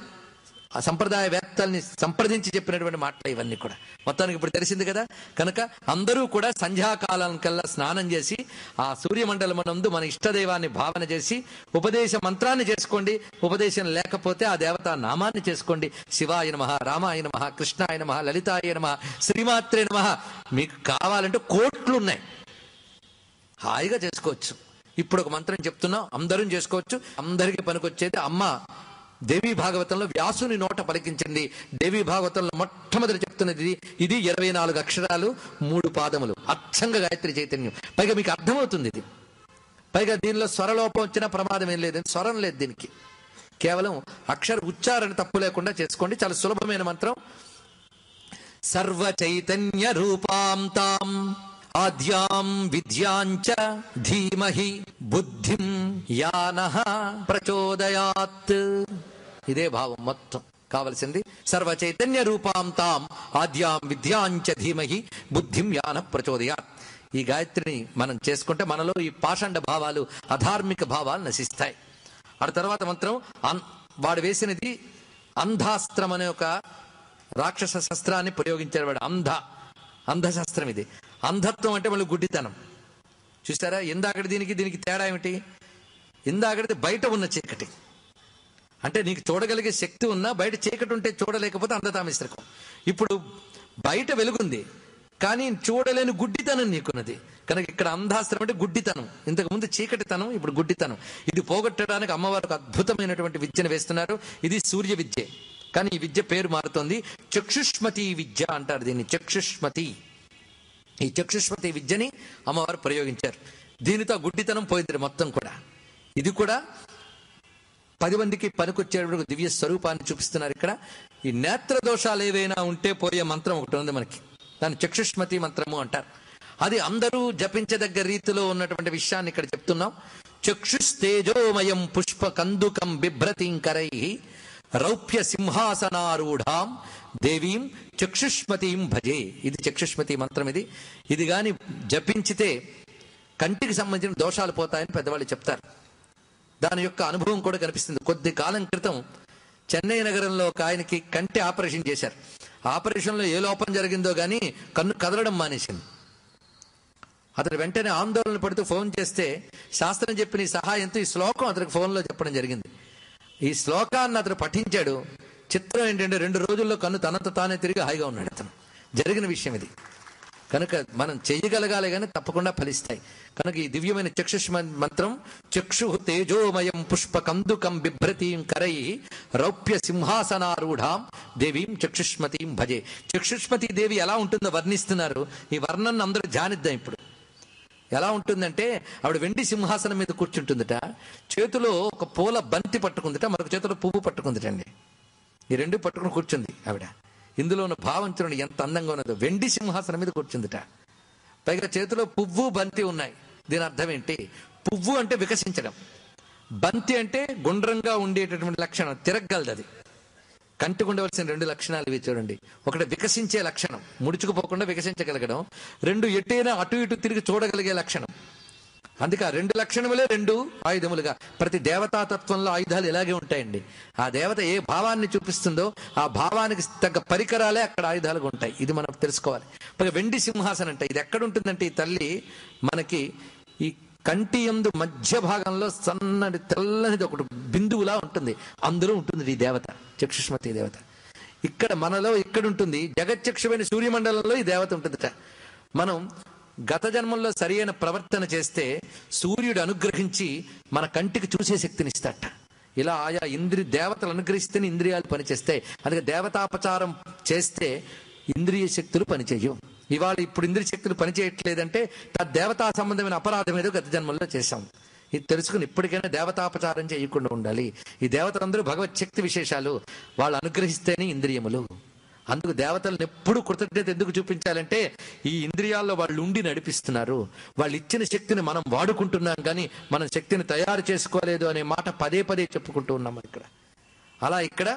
ఆ సంప్రదాయవేత్తల్ని సంప్రదించి చెప్పినటువంటి మాటలు ఇవన్నీ కూడా. మొత్తానికి ఇప్పుడు తెలిసింది కదా. కనుక అందరూ కూడా సంధ్యాకాలానికల్లా స్నానం చేసి ఆ సూర్యమండలమునందు మన ఇష్టదైవాన్ని భావన చేసి ఉపదేశ మంత్రాన్ని చేసుకోండి. ఉపదేశం లేకపోతే ఆ దేవతా నామాన్ని చేసుకోండి. శివాయ నమః, రామాయ నమః, కృష్ణాయ నమః, లలితాయ నమః, శ్రీమాత్రే నమః. మీకు కావాలంటే కోట్లు ఉన్నాయి, హాయిగా చేసుకోవచ్చు. ఇప్పుడు ఒక మంత్రం చెప్తున్నాం, అందరం చేసుకోవచ్చు, అందరికీ పనికొచ్చేది. అమ్మ దేవీ భాగవతంలో వ్యాసుని నోట పలికించండి. దేవీ భాగవతంలో మొట్టమొదటి చెప్తున్నది ఇది 24 అక్షరాలు 3 పాదములు, అచ్చంగా గాయత్రి చైతన్యం. పైగా మీకు అర్థమవుతుంది ఇది. పైగా దీనిలో స్వరలోపం వచ్చినా ప్రమాదం ఏం లేదు, స్వరం లేదు దీనికి. కేవలం అక్షర ఉచ్చారణ తప్పు లేకుండా చేసుకోండి. చాలా సులభమైన మంత్రం. సర్వ చైతన్య రూపాం తాం ఆద్యాం విద్యాంచ ధీమహి బుద్ధిం యానః ప్రచోదయాత్. ఇదే భావం మొత్తం కావలసింది. సర్వ చైతన్య రూపాం తాం ఆద్యాం విద్యాంచ ధీమహి బుద్ధిం యానః ప్రచోదయాత్. ఈ గాయత్రిని మనం చేసుకుంటే మనలో ఈ పాషండ భావాలు, అధార్మిక భావాలు నశిస్తాయి. ఆ తర్వాత మంత్రం వాడు వేసినది అంధాస్త్రం అనే ఒక రాక్షస శస్త్రాన్ని ప్రయోగించాడు వాడు. అంధశాస్త్రం ఇది. అంధత్వం అంటే మళ్ళీ గుడ్డితనం. చూస్తారా, ఇందాకటి దీనికి తేడా ఏమిటి? ఇందాకటిది బయట ఉన్న చీకటి, అంటే నీకు చూడగలిగే శక్తి ఉన్నా బయట చీకటి ఉంటే చూడలేకపోతే అంధతామిశ్రకం. ఇప్పుడు బయట వెలుగుంది కానీ చూడలేని గుడ్డితనం నీకున్నది కనుక ఇక్కడ అంధాస్త్రం అంటే గుడ్డితనం. ఇంతకు ముందు చీకటితనం, ఇప్పుడు గుడ్డితనం. ఇది పోగొట్టడానికి అమ్మవారికి అద్భుతమైనటువంటి విద్యను వేస్తున్నారు. ఇది సూర్య విద్య, కానీ ఈ విద్య పేరు మారుతోంది. చక్షుష్మతి విద్య అంటారు దీన్ని. చక్షుష్మతి, ఈ చక్షుష్మతి విద్యని అమ్మవారు ప్రయోగించారు. దీనితో గుడ్డితనం పోయింది మొత్తం కూడా. ఇది కూడా 10 మందికి పనికొచ్చేటప్పుడు దివ్య స్వరూపాన్ని చూపిస్తున్నారు ఇక్కడ. ఈ నేత్ర దోషాలు ఏవైనా ఉంటే పోయే మంత్రం ఒకటి ఉంది మనకి, దాన్ని చక్షుష్మతి మంత్రము అంటారు. అది అందరూ జపించదగ్గ రీతిలో ఉన్నటువంటి విషయాన్ని ఇక్కడ చెప్తున్నాం. చక్షుస్తేజోమయం పుష్ప కందుకం బిభ్రతింకరై రౌప్య సింహాసనారూఢాం దేవీం చక్షుష్మతీం భజే. ఇది చక్షుష్మతి మంత్రం. ఇది గాని జపించితే కంటికి సంబంధించిన దోషాలు పోతాయని పెద్దవాళ్ళు చెప్తారు. దాని యొక్క అనుభవం కూడా కనిపిస్తుంది. కొద్ది కాలం క్రితం చెన్నై నగరంలో ఒక ఆయనకి కంటి ఆపరేషన్ చేశారు. ఆపరేషన్లో ఏ లోపం జరిగిందో గానీ కన్ను కదలడం మానేసింది. అతను వెంటనే ఆందోళన పడుతూ ఫోన్ చేస్తే శాస్త్రం చెప్పిన ఈ సహాయంతో ఈ శ్లోకం అతనికి ఫోన్లో చెప్పడం జరిగింది. ఈ శ్లోకాన్ని అతను పఠించాడు. చిత్రం ఏంటంటే 2 రోజుల్లో కన్ను తనంత తానే తిరిగి హాయిగా ఉన్నాడు. అతను జరిగిన విషయం ఇది. కనుక మనం చేయగలగాలి కానీ తప్పకుండా ఫలిస్తాయి. కనుక ఈ దివ్యమైన చక్షుష్ మంత్రం చక్షు తేజోమయం పుష్ప కందుకం బిభ్రతీం కరై రౌప్య సింహాసనారూఢాం దేవీం చక్షుష్మతీం భజే. చక్షుష్మతి దేవి ఎలా ఉంటుందో వర్ణిస్తున్నారు. ఈ వర్ణన అందరూ ధ్యానిద్దాం. ఇప్పుడు ఎలా ఉంటుందంటే ఆవిడ వెండి సింహాసనం మీద కూర్చుంటుందట. చేతిలో ఒక పూల బంతి పట్టుకుందట, మరొక చేతిలో పువ్వు పట్టుకుందటండి. ఈ 2 పట్టుకుని కూర్చుంది ఆవిడ. ఇందులో ఉన్న భావం చూడండి ఎంత అందంగా ఉన్నదో. వెండి సింహాసనం మీద కూర్చుందిట, పైగా చేతిలో పువ్వు బంతి ఉన్నాయి. దీని అర్థం ఏంటి? పువ్వు అంటే వికసించడం, బంతి అంటే గుండ్రంగా ఉండేటటువంటి లక్షణం, తిరగలదు. అది కంటికి ఉండవలసిన 2 లక్షణాలు ఇవి చూడండి. ఒకటి వికసించే లక్షణం, ముడుచుకుపోకుండా వికసించగలగడం. 2 ఎటైనా అటు ఇటు తిరిగి చూడగలిగే లక్షణం. అందుకే 2 లక్షణములే 2 ఆయుధములుగా. ప్రతి దేవతాతత్వంలో ఆయుధాలు ఇలాగే ఉంటాయండి. ఆ దేవత ఏ భావాన్ని చూపిస్తుందో ఆ భావానికి తగ్గ పరికరాలే అక్కడ ఆయుధాలుగా ఉంటాయి. ఇది మనం తెలుసుకోవాలి. పైగా వెండి సింహాసనం అంటే ఇది ఎక్కడ ఉంటుందంటే ఈ తల్లి మనకి ఈ కంటి యందు మధ్య భాగంలో సన్నటి తెల్లనిది ఒకటి బిందువులా ఉంటుంది, అందులో ఉంటుంది ఈ దేవత, చక్షుష్మతి దేవత. ఇక్కడ మనలో ఇక్కడ ఉంటుంది, జగచ్చక్షువైన సూర్యమండలంలో ఈ దేవత ఉంటుందిట. మనం గత జన్మంలో సరైన ప్రవర్తన చేస్తే సూర్యుడు అనుగ్రహించి మన కంటికి చూసే శక్తిని ఇస్తాట. ఇలా ఆయా దేవతలు అనుగ్రహిస్తేనే ఇంద్రియాలు పనిచేస్తాయి. అందుకే దేవతాపచారం చేస్తే ఇంద్రియ శక్తులు పనిచేయవు. ఇవాళ ఇప్పుడు ఇంద్రియ శక్తులు పనిచేయట్లేదంటే దేవతా సంబంధమైన అపరాధం ఏదో గత జన్మల్లో చేశాం. ఇది తెలుసుకుని ఇప్పటికైనా దేవతాపచారం చేయకుండా ఉండాలి. ఈ దేవతలందరూ భగవత్ శక్తి విశేషాలు, వాళ్ళు అనుగ్రహిస్తేనే ఇంద్రియములు. అందుకు దేవతలను ఎప్పుడు కృతజ్ఞత ఎందుకు చూపించాలంటే ఈ ఇంద్రియాల్లో వాళ్ళు ఉండి నడిపిస్తున్నారు. వాళ్ళు ఇచ్చిన శక్తిని మనం వాడుకుంటున్నాం, కానీ మనం శక్తిని తయారు చేసుకోలేదు అనే మాట పదే పదే చెప్పుకుంటూ ఉన్నాం ఇక్కడ. అలా ఇక్కడ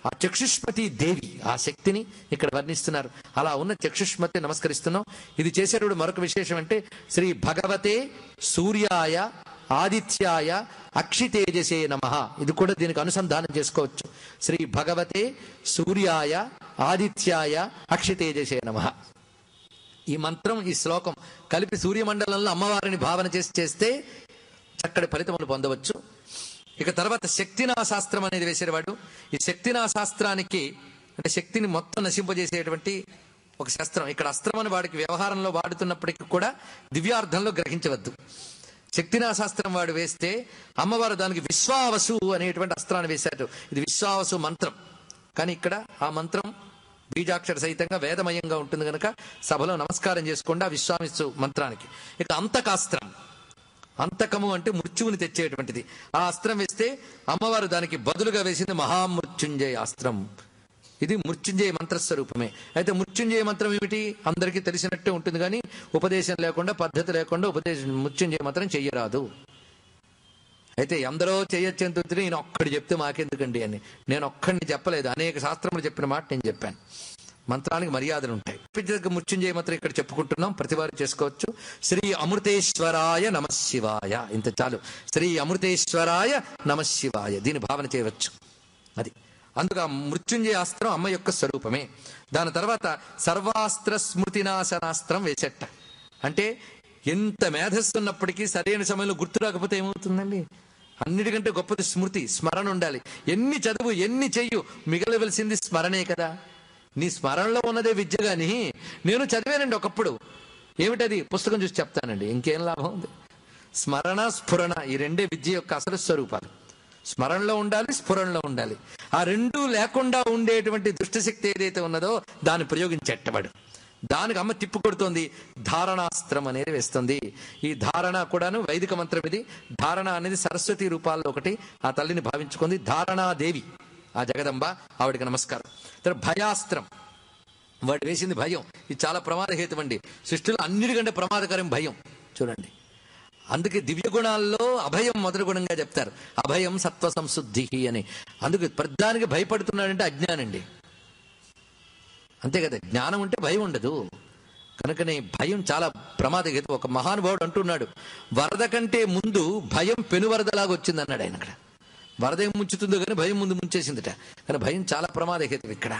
ఆ చక్షుష్మతి దేవి ఆ శక్తిని ఇక్కడ వర్ణిస్తున్నారు. అలా ఉన్న చక్షుష్మతి నమస్కరిస్తున్నాం. ఇది చేసేటప్పుడు మరొక విశేషం అంటే శ్రీ భగవతే సూర్యాయ ఆదిత్యాయ అక్షితేజసే నమః. ఇది కూడా దీనికి అనుసంధానం చేసుకోవచ్చు. శ్రీ భగవతే సూర్యాయ ఆదిత్యాయ అక్షితేజసే నమః. ఈ మంత్రం ఈ శ్లోకం కలిపి సూర్యమండలంలో అమ్మవారిని భావన చేస్తే చక్కటి ఫలితములు పొందవచ్చు. ఇక తర్వాత శక్తినా శాస్త్రం అనేది వేసేవాడు. ఈ శక్తినా శాస్త్రానికి అంటే శక్తిని మొత్తం నశింపజేసేటువంటి ఒక శాస్త్రం. ఇక్కడ అస్త్రం అని వాడికి వ్యవహారంలో వాడుతున్నప్పటికీ కూడా దివ్యార్థంలో గ్రహించవద్దు. శక్తినా శాస్త్రం వాడు వేస్తే అమ్మవారు దానికి విశ్వావసు అనేటువంటి అస్త్రాన్ని వేశారు. ఇది విశ్వావసు మంత్రం. కానీ ఇక్కడ ఆ మంత్రం బీజాక్షర సహితంగా వేదమయంగా ఉంటుంది కనుక సభలో నమస్కారం చేసుకుండా విశ్వామిసు మంత్రానికి. ఇక అంతకాస్త్రం, అంతకము అంటే మృత్యువుని తెచ్చేటువంటిది. ఆ అస్త్రం వేస్తే అమ్మవారు దానికి బదులుగా వేసింది మహామృత్యుంజయ అస్త్రం. ఇది మృత్యుంజయ మంత్రస్వరూపమే. అయితే మృత్యుంజయ మంత్రం ఏమిటి అందరికీ తెలిసినట్టే ఉంటుంది, కానీ ఉపదేశం లేకుండా పద్ధతి లేకుండా మృత్యుంజయ మంత్రం చెయ్యరాదు. అయితే ఎందరో చేయొచ్చు ఎంత నేను ఒక్కడి చెప్తే మాకెందుకండి అని నేను ఒక్కడిని చెప్పలేదు. అనేక శాస్త్రములు చెప్పిన మాట నేను చెప్పాను. మంత్రానికి మర్యాదలు ఉంటాయి. మృత్యుంజయ మంత్రం ఇక్కడ చెప్పుకుంటున్నాం, ప్రతివారు చేసుకోవచ్చు. శ్రీ అమృతేశ్వరాయ నమశివాయ, ఇంత చాలు. శ్రీ అమృతేశ్వరాయ నమశివాయ దీని భావన చేయవచ్చు. అది అందుకు ఆ మృత్యుంజయ అస్త్రం అమ్మ యొక్క స్వరూపమే. దాని తర్వాత సర్వాస్త్ర స్మృతినాశనాస్త్రం వేసేట. అంటే ఎంత మేధస్సు ఉన్నప్పటికీ సరైన సమయంలో గుర్తు రాకపోతే ఏమవుతుందండి? అన్నిటికంటే గొప్పది స్మృతి, స్మరణ ఉండాలి. ఎన్ని చదువు ఎన్ని చెయ్యు మిగలవలసింది స్మరణే కదా. నీ స్మరణలో ఉన్నదే విద్య. గాని నేను చదివానండి ఒకప్పుడు, ఏమిటది పుస్తకం చూసి చెప్తానండి, ఇంకేం లాభం ఉంది? స్మరణ స్ఫురణ ఈ రెండే విద్య యొక్క అసలు స్వరూపాలు. స్మరణలో ఉండాలి, స్ఫురణలో ఉండాలి. ఆ రెండూ లేకుండా ఉండేటువంటి దుష్టశక్తి ఏదైతే ఉన్నదో దాన్ని ప్రయోగించేటవాడు. దానికి అమ్మ తిప్పు కొడుతోంది. ధారణాస్త్రం అనేది వేస్తుంది. ఈ ధారణ కూడాను వైదిక మంత్రం. ఇది ధారణ అనేది సరస్వతి రూపాల్లో ఒకటి. ఆ తల్లిని భావించుకుంది ధారణాదేవి, ఆ జగదంబ, ఆవిడికి నమస్కారం. తర్వాత భయాస్త్రం వాడు వేసింది భయం. ఇది చాలా ప్రమాదహేతు అండి. సృష్టిలో అన్నిటికంటే ప్రమాదకరం భయం. చూడండి, అందుకే దివ్య గుణాల్లో అభయం మొదటి గుణంగా చెప్తారు. అభయం సత్వ సంశుద్ధి అని. అందుకే ప్రధానికి భయపడుతున్నాడంటే అజ్ఞానండి, అంతే కదా. జ్ఞానం ఉంటే భయం ఉండదు. కనుకనే భయం చాలా ప్రమాదహేతు. ఒక మహానుభావుడు అంటున్నాడు, వరద కంటే ముందు భయం పెనువరదలాగా వచ్చింది అన్నాడు ఆయన. అక్కడ వరద ఏం ముంచుతుందో కానీ భయం ముందు ముంచేసిందిట. కానీ భయం చాలా ప్రమాదహేతు. ఇక్కడ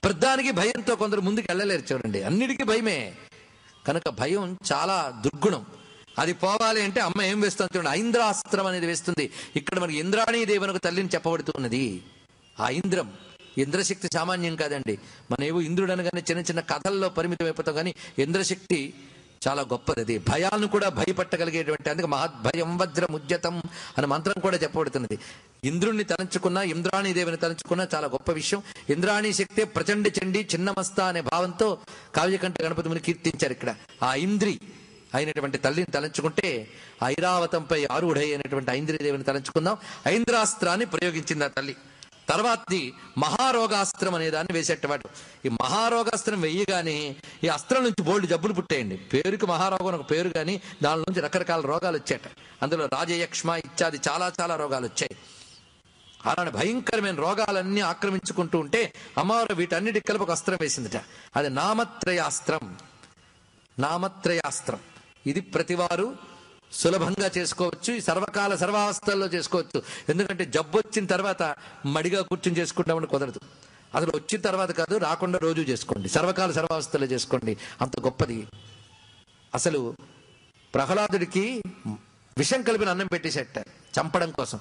ప్రధానికి భయంతో కొందరు ముందుకు వెళ్ళలేరు. చూడండి, అన్నిటికీ భయమే. కనుక భయం చాలా దుర్గుణం. అది పోవాలి అంటే అమ్మ ఏం వేస్తుంది చూడండి, ఐంద్రాస్త్రం అనేది వేస్తుంది. ఇక్కడ మనకి ఇంద్రాణీ దేవనకు తల్లిని చెప్పబడుతున్నది. ఆ ఇంద్రం, ఇంద్రశక్తి సామాన్యం కాదండి. మన ఏవో ఇంద్రుడు అనగానే చిన్న చిన్న కథల్లో పరిమితం అయిపోతాం, కానీ ఇంద్రశక్తి చాలా గొప్పది. అది భయాలను కూడా భయపట్టగలిగేటువంటి, అందుకే మహద్భయం వజ్రముద్యతం అనే మంత్రం కూడా చెప్పబడుతున్నది. ఇంద్రుణ్ణి తలంచుకున్నా, ఇంద్రాణీ దేవిని తలంచుకున్నా చాలా గొప్ప విషయం. ఇంద్రాణీ శక్తే ప్రచండ చండి చిన్నమస్త అనే భావంతో కావ్యకంఠ గణపతిని కీర్తించారు. ఇక్కడ ఆ ఇంద్రి అయినటువంటి తల్లిని తలంచుకుంటే ఐరావతంపై ఆరుఢై అయినటువంటి ఐంద్రదేవిని తలంచుకుందాం. ఐంద్రాస్త్రాన్ని ప్రయోగించింది ఆ తల్లి. తర్వాతది మహారోగాస్త్రం అనే దాన్ని వేసేటవాడు. ఈ మహారోగాస్త్రం వెయ్యగానే ఈ అస్త్రం నుంచి బోల్డ్ జబ్బులు పుట్టేయండి. పేరుకి మహారోగం ఒక పేరు, కానీ దాని నుంచి రకరకాల రోగాలు వచ్చాట. అందులో రాజయక్ష్మ ఇత్యాది చాలా చాలా రోగాలు వచ్చాయి. అలాంటి భయంకరమైన రోగాలన్నీ ఆక్రమించుకుంటూ ఉంటే అమ్మవారు వీటన్నిటి కలిపి ఒక అస్త్రం వేసిందిట. అది నామత్రయాస్త్రం. నామత్రయాస్త్రం ఇది ప్రతివారు సులభంగా చేసుకోవచ్చు. ఈ సర్వకాల సర్వావస్థల్లో చేసుకోవచ్చు. ఎందుకంటే జబ్బు వచ్చిన తర్వాత మడిగా కూర్చుని చేసుకుంటామని కుదరదు. అసలు వచ్చిన తర్వాత కాదు, రాకుండా రోజు చేసుకోండి, సర్వకాల సర్వావస్థల్లో చేసుకోండి. అంత గొప్పది. అసలు ప్రహ్లాదుడికి విషం కలిపిన అన్నం పెట్టేసేట చంపడం కోసం.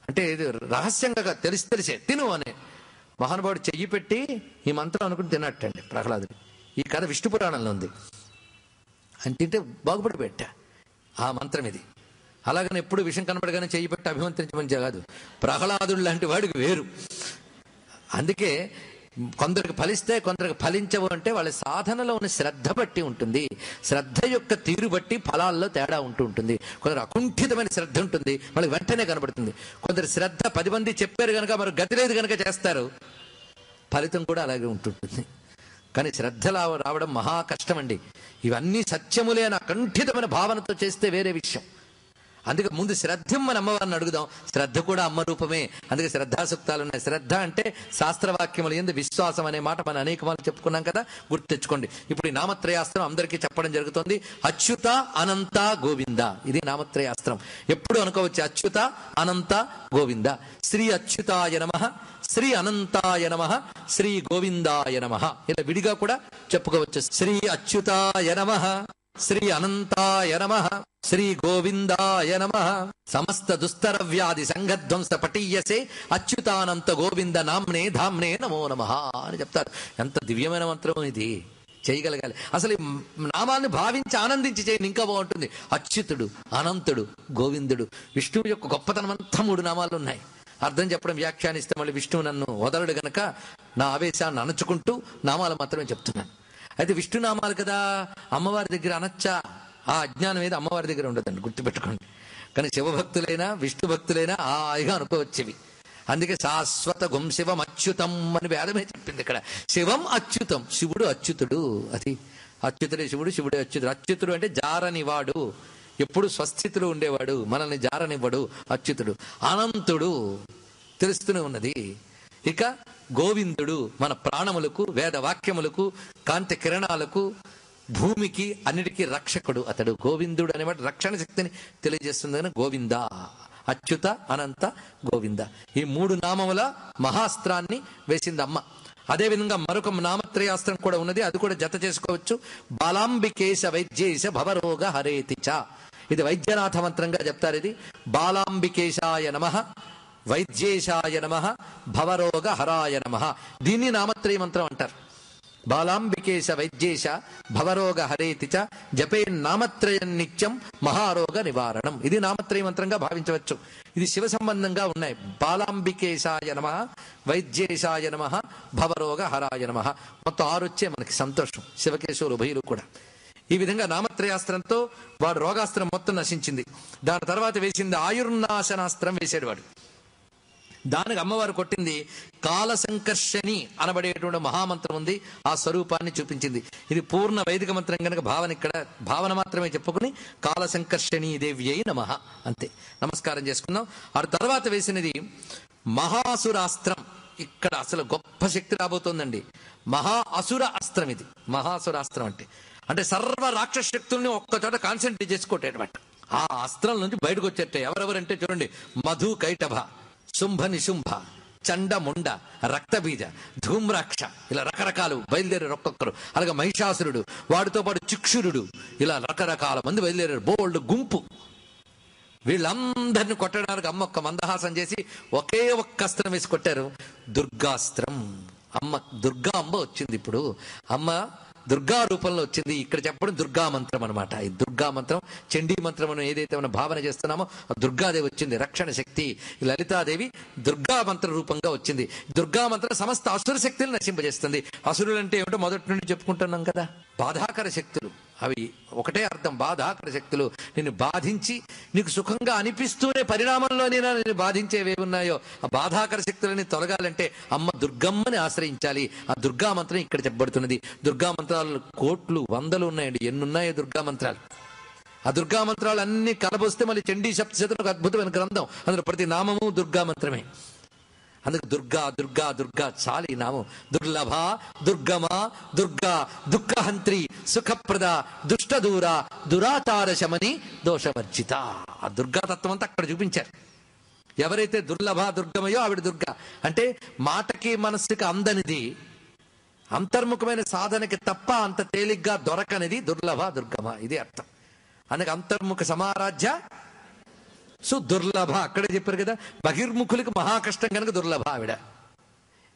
అంటే ఇది రహస్యంగా తెలిసే తిను అని మహానుభావుడు చెయ్యి పెట్టి ఈ మంత్రం అనుకుని తిన్నట్టండి ప్రహ్లాదుడు. ఈ కథ విష్ణు పురాణంలో ఉంది. అని తింటే బాగుపడి పెట్టా ఆ మంత్రం ఇది. అలాగని ఎప్పుడు విషం కనబడగానే చెయ్యి పెట్టి అభిమంత్రించమని కాదు. ప్రహ్లాదుడు లాంటి వాడికి వేరు. అందుకే కొందరికి ఫలిస్తే కొందరికి ఫలించవు అంటే వాళ్ళ సాధనలో ఉన్న శ్రద్ధ బట్టి ఉంటుంది. శ్రద్ధ యొక్క తీరు బట్టి ఫలాల్లో తేడా ఉంటుంది. కొందరు అకుంఠితమైన శ్రద్ధ ఉంటుంది, వాళ్ళకి వెంటనే కనబడుతుంది. కొందరు శ్రద్ధ 10 మంది చెప్పారు కనుక మరి గతి లేదు కనుక చేస్తారు, ఫలితం కూడా అలాగే ఉంటుంటుంది. కానీ శ్రద్ధ రావడం మహా కష్టం అండి. ఇవన్నీ సత్యములే అని అకంఠితమైన భావనతో చేస్తే వేరే విషయం. అందుకే ముందు శ్రద్ధం మన అమ్మవారిని అడుగుదాం. శ్రద్ధ కూడా అమ్మ రూపమే. అందుకే శ్రద్ధాసూక్తాలు ఉన్నాయి. శ్రద్ధ అంటే శాస్త్రవాక్యములు ఎందు విశ్వాసం అనే మాట మనం అనేక మార్లు చెప్పుకున్నాం కదా, గుర్తు తెచ్చుకోండి. ఇప్పుడు ఈ నామత్రయాస్త్రం అందరికీ చెప్పడం జరుగుతుంది. అచ్యుత అనంత గోవింద, ఇది నామత్రయాస్త్రం. ఎప్పుడు అనుకోవచ్చు అచ్యుత అనంత గోవింద. శ్రీ అచ్యుతాయ నమః, శ్రీ అనంతాయ నమః, శ్రీ గోవిందాయ నమః, ఇలా విడిగా కూడా చెప్పుకోవచ్చు. శ్రీ అచ్యుతాయ నమః, శ్రీ అనంతాయ నమః, శ్రీ గోవిందాయ నమః. సమస్త దుస్తర వ్యాధి సంఘధ్వంస పటీయసే అచ్యుతానంత గోవింద నామ్నే ధామ్నే నమో నమః అని చెప్తారు. ఎంత దివ్యమైన మంత్రం ఇది, చేయగలగాలి. అసలు ఈ నామాన్ని భావించి ఆనందించి చేయండి, ఇంకా బాగుంటుంది. అచ్యుతుడు, అనంతుడు, గోవిందుడు. విష్ణువు యొక్క గొప్పతనం అంతా 3 నామాలు ఉన్నాయి. అర్థం చెప్పడం వ్యాఖ్యానిస్తే మళ్ళీ విష్ణువు నన్ను వదలడు గనక నా ఆవేశాన్ని అణచుకుంటూ నామాలు మాత్రమే చెప్తున్నాను. అయితే విష్ణు నామాలు కదా, అమ్మవారి దగ్గర అనొచ్చా? ఆ అజ్ఞానం ఏది అమ్మవారి దగ్గర ఉండదండి, గుర్తుపెట్టుకోండి. కానీ శివభక్తులైనా విష్ణు భక్తులైనా హాయిగా అనుకోవచ్చేవి. అందుకే శాశ్వత గుం శివం అచ్యుతం అని వేదమే చెప్పింది. ఇక్కడ శివం అచ్యుతం, శివుడు అచ్యుతుడు. అది అచ్యుతుడే శివుడు, శివుడే అచ్యుతుడు. అచ్యుతుడు అంటే జారనివాడు, ఎప్పుడు స్వస్థితిలో ఉండేవాడు, మనల్ని జారనివ్వడు అచ్యుతుడు. అనంతుడు తెలుస్తూనే ఉన్నది. ఇక గోవిందుడు మన ప్రాణములకు, వేదవాక్యములకు, కాంతి కిరణాలకు, భూమికి అన్నిటికీ రక్షకుడు అతడు. గోవిందుడు అనేవాడు రక్షణ శక్తిని తెలియజేస్తుంది కానీ గోవింద, అచ్యుత అనంత గోవింద, ఈ 3 నామముల మహాస్త్రాన్ని వేసింది అమ్మ. అదేవిధంగా మరొక నామత్రయాస్త్రం కూడా ఉన్నది, అది కూడా జత చేసుకోవచ్చు. బాలాంబికేశ వైద్యేశ భవరోగ హరేతిచ, ఇది వైద్యనాథ మంత్రంగా చెప్తారు. ఇది బాలాంబికేశాయ నమః, వైద్యేశాయ నమః, భవరోగ హరాయ నమః. దీన్ని నామత్రయ మంత్రం అంటారు. బాలాంబికేశ వైద్యేశ భవరోగ హరేతిచ జపే నామత్రయం నిత్యం మహారోగ నివారణం. ఇది నామత్రయ మంత్రంగా భావించవచ్చు. ఇది శివ సంబంధంగా ఉన్నాయి. బాలాంబికేశాయ నమః, వైద్యేశాయ నమః, భవరోగ హరాయ నమః. మొత్తం 6 వచ్చే మనకి సంతోషం. శివకేశవులు ఉభయులు కూడా ఈ విధంగా నామత్రయాస్త్రంతో వాడు రోగాస్త్రం మొత్తం నశించింది. దాని తర్వాత వేసింది ఆయుర్నాశనాస్త్రం వేసాడు వాడు. దానికి అమ్మవారు కొట్టింది కాల సంకర్షణి అనబడేటువంటి మహామంత్రం ఉంది. ఆ స్వరూపాన్ని చూపించింది. ఇది పూర్ణ వైదిక మంత్రం కనుక భావన ఇక్కడ భావన మాత్రమే చెప్పుకుని కాల సంకర్షణి దేవ్యై నమః అంతే నమస్కారం చేసుకుందాం. ఆ తర్వాత వేసినది మహాసురాస్త్రం. ఇక్కడ అసలు గొప్ప శక్తి రాబోతోందండి. మహా అసుర అస్త్రం ఇది. మహాసురాస్త్రం అంటే సర్వ రాక్షస శక్తుల్ని ఒక్కచోట కాన్సన్ట్రేట్ చేసుకోవటం. ఆ అస్త్రం నుంచి బయటకు వచ్చేట ఎవరెవరంటే చూడండి, మధు కైటభ, శుంభ నిశుంభ, చండ ముండ, రక్తబీజ, ధూమ్రాక్ష, ఇలా రకరకాలు బయలుదేరారు ఒక్కొక్కరు. అలాగే మహిషాసురుడు, వాడితో పాటు చిక్షురుడు, ఇలా రకరకాల మంది బయలుదేరారు. బోల్డ్ గుంపు. వీళ్ళందరినీ కొట్టడానికి అమ్మ ఒక్క మందహాసం చేసి ఒకే ఒక్క అస్త్రం వేసి కొట్టారు. దుర్గాస్త్రం. అమ్మ దుర్గా అమ్మ వచ్చింది. ఇప్పుడు అమ్మ దుర్గా రూపంలో వచ్చింది. ఇక్కడ చెప్పడం దుర్గా మంత్రం అనమాట. ఈ దుర్గా మంత్రం, చండీ మంత్రం మనం ఏదైతే మనం భావన చేస్తున్నామో ఆ దుర్గాదేవి వచ్చింది, రక్షణ శక్తి. ఈ లలితాదేవి దుర్గా మంత్ర రూపంగా వచ్చింది. దుర్గా మంత్రం సమస్త అసుర శక్తులు నశింపజేస్తుంది. అసురులు అంటే ఏమిటో మొదటి నుండి చెప్పుకుంటున్నాం కదా, బాధాకర శక్తులు. అవి ఒకటే అర్థం, బాధాకర శక్తులు. నిన్ను బాధించి నీకు సుఖంగా అనిపిస్తూనే పరిణామంలోనైనా నేను బాధించేవి ఉన్నాయో ఆ బాధాకర శక్తులని తొలగాలంటే అమ్మ దుర్గమ్మని ఆశ్రయించాలి. ఆ దుర్గా మంత్రం ఇక్కడ చెప్పబడుతున్నది. దుర్గా మంత్రాలు కోట్లు వందలు ఉన్నాయండి. ఎన్నున్నాయో దుర్గా మంత్రాలు. ఆ దుర్గా మంత్రాలు అన్ని కలబోస్తే మళ్ళీ చండీ సప్తశతం ఒక అద్భుతమైన గ్రంథం. అందులో ప్రతి నామము దుర్గా మంత్రమే. అందుకు దుర్గా దుర్గా దుర్గా చాలు ఈ నామం. దుర్లభ, దుర్గమ, దుర్గా, దుఃఖహంత్రి, సుఖప్రద, దుష్టదూర, దురాచార శమని, దోషవర్జిత. ఆ దుర్గా తత్వం అంతా అక్కడ చూపించారు. ఎవరైతే దుర్లభ దుర్గమయో ఆవిడ దుర్గా. అంటే మాటకి మనస్సుకి అందనిది, అంతర్ముఖమైన సాధనకి తప్ప అంత తేలిగ్గా దొరకనిది దుర్లభ దుర్గమ. ఇది అర్థం. అందుకే అంతర్ముఖ సమారాధ్య సో దుర్లభ అక్కడే చెప్పారు కదా, బహిర్ముఖులకి మహాకష్టం కనుక దుర్లభ ఆవిడ.